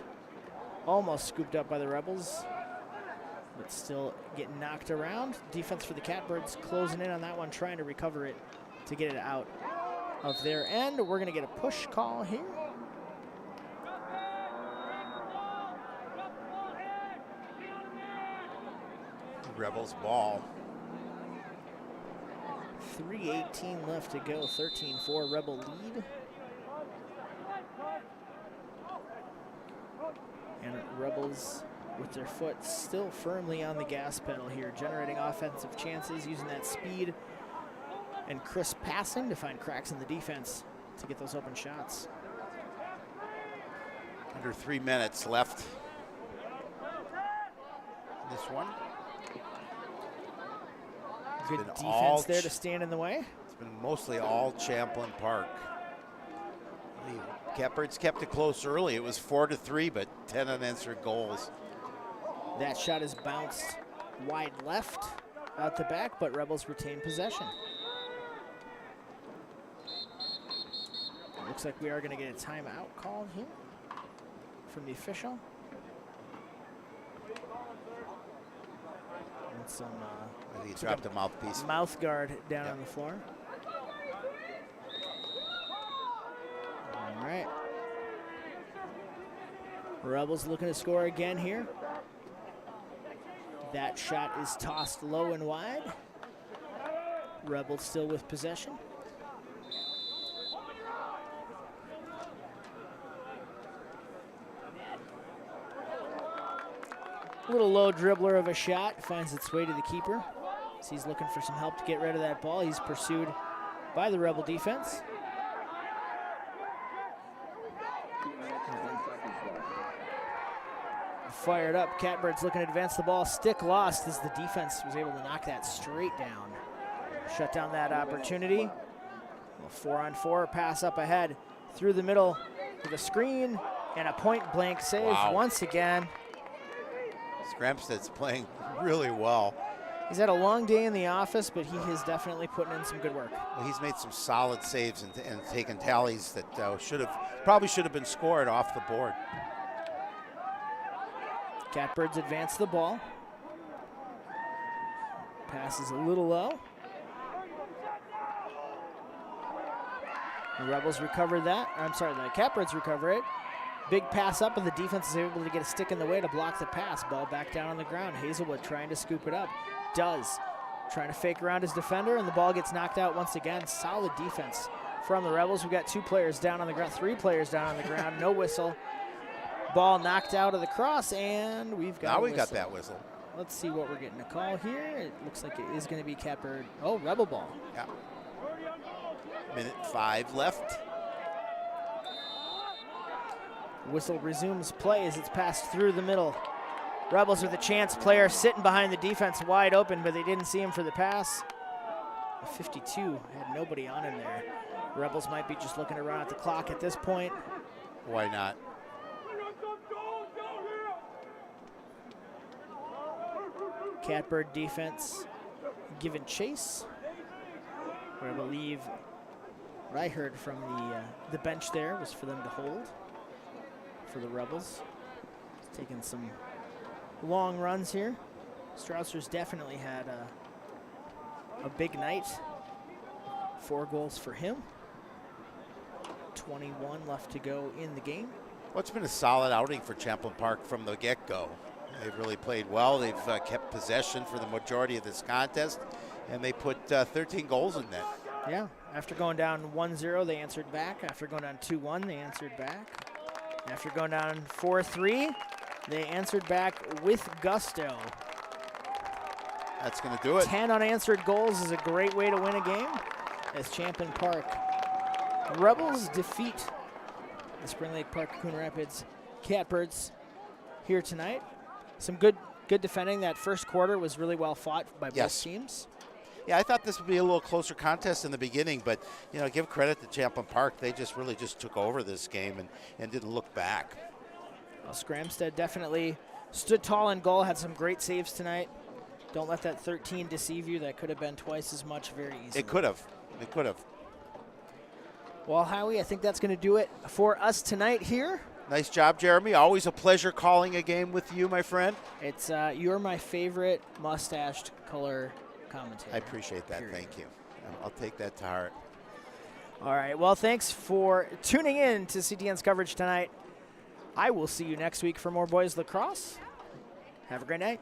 Almost scooped up by the Rebels, but still getting knocked around. Defense for the Catbirds closing in on that one, trying to recover it to get it out of their end. We're going to get a push call here. Rebels ball. 3:18 left to go. 13-4 Rebel lead. And Rebels with their foot still firmly on the gas pedal here, generating offensive chances, using that speed and crisp passing to find cracks in the defense to get those open shots. Under 3 minutes left in this one. Good defense there to stand in the way. It's been mostly all Champlin Park. The Catbirds kept it close early. It was 4-3, but 10 unanswered goals. That shot is bounced wide left out the back, but Rebels retain possession. Looks like we are going to get a timeout called here from the official. And some he dropped a mouthpiece. Mouth guard down on the floor. All right. Rebels looking to score again here. That shot is tossed low and wide. Rebels still with possession. Little low dribbler of a shot finds its way to the keeper. So he's looking for some help to get rid of that ball. He's pursued by the Rebel defense. Fired up, Catbirds looking to advance the ball. Stick lost as the defense was able to knock that straight down. Shut down that opportunity. A 4-on-4 pass up ahead through the middle with a screen and a point-blank save once again. Scrampstead's playing really well. He's had a long day in the office, but he has definitely put in some good work. Well, he's made some solid saves and taken tallies that probably should have been scored off the board. Catbirds advance the ball. Pass is a little low. The Rebels recover that. I'm sorry, the Catbirds recover it. Big pass up, and the defense is able to get a stick in the way to block the pass. Ball back down on the ground. Hazelwood trying to scoop it up. Does. Trying to fake around his defender, and the ball gets knocked out once again. Solid defense from the Rebels. We've got 2 players down on the ground, 3 players down on the ground. No whistle. Ball knocked out of the cross, and we've got Now we got that whistle. let's see what we're getting a call here. It looks like it is going to be Catbird. Oh, Rebel ball. Yeah. Minute 5 left. Whistle resumes play as it's passed through the middle. Rebels with a chance player sitting behind the defense wide open, but they didn't see him for the pass. The 52 had nobody on him there. Rebels might be just looking around at the clock at this point. Why not? Catbird defense giving chase. Where I believe what I heard from the bench there was for them to hold for the Rebels. Taking some long runs here. Strausser's definitely had a big night. 4 goals for him. 21 left to go in the game. Well, it's been a solid outing for Champlin Park from the get-go. They've really played well. They've kept possession for the majority of this contest, and they put 13 goals in net. Yeah, after going down 1-0, they answered back. After going down 2-1, they answered back. After going down 4-3, they answered back with gusto. That's going to do it. 10 unanswered goals is a great way to win a game, as Champlin Park Rebels defeat the Spring Lake Park Coon Rapids Catbirds here tonight. Some good defending. That first quarter was really well fought by both teams. Yeah, I thought this would be a little closer contest in the beginning, but give credit to Champlin Park. They really took over this game and didn't look back. Well, Scramstead definitely stood tall in goal, had some great saves tonight. Don't let that 13 deceive you. That could have been twice as much very easily. It could have. It could have. Well, Howie, I think that's going to do it for us tonight here. Nice job, Jeremy. Always a pleasure calling a game with you, my friend. It's you're my favorite mustached color commentator. I appreciate that. Period. Thank you. I'll take that to heart. All right. Well, thanks for tuning in to CTN's coverage tonight. I will see you next week for more boys lacrosse. Have a great night.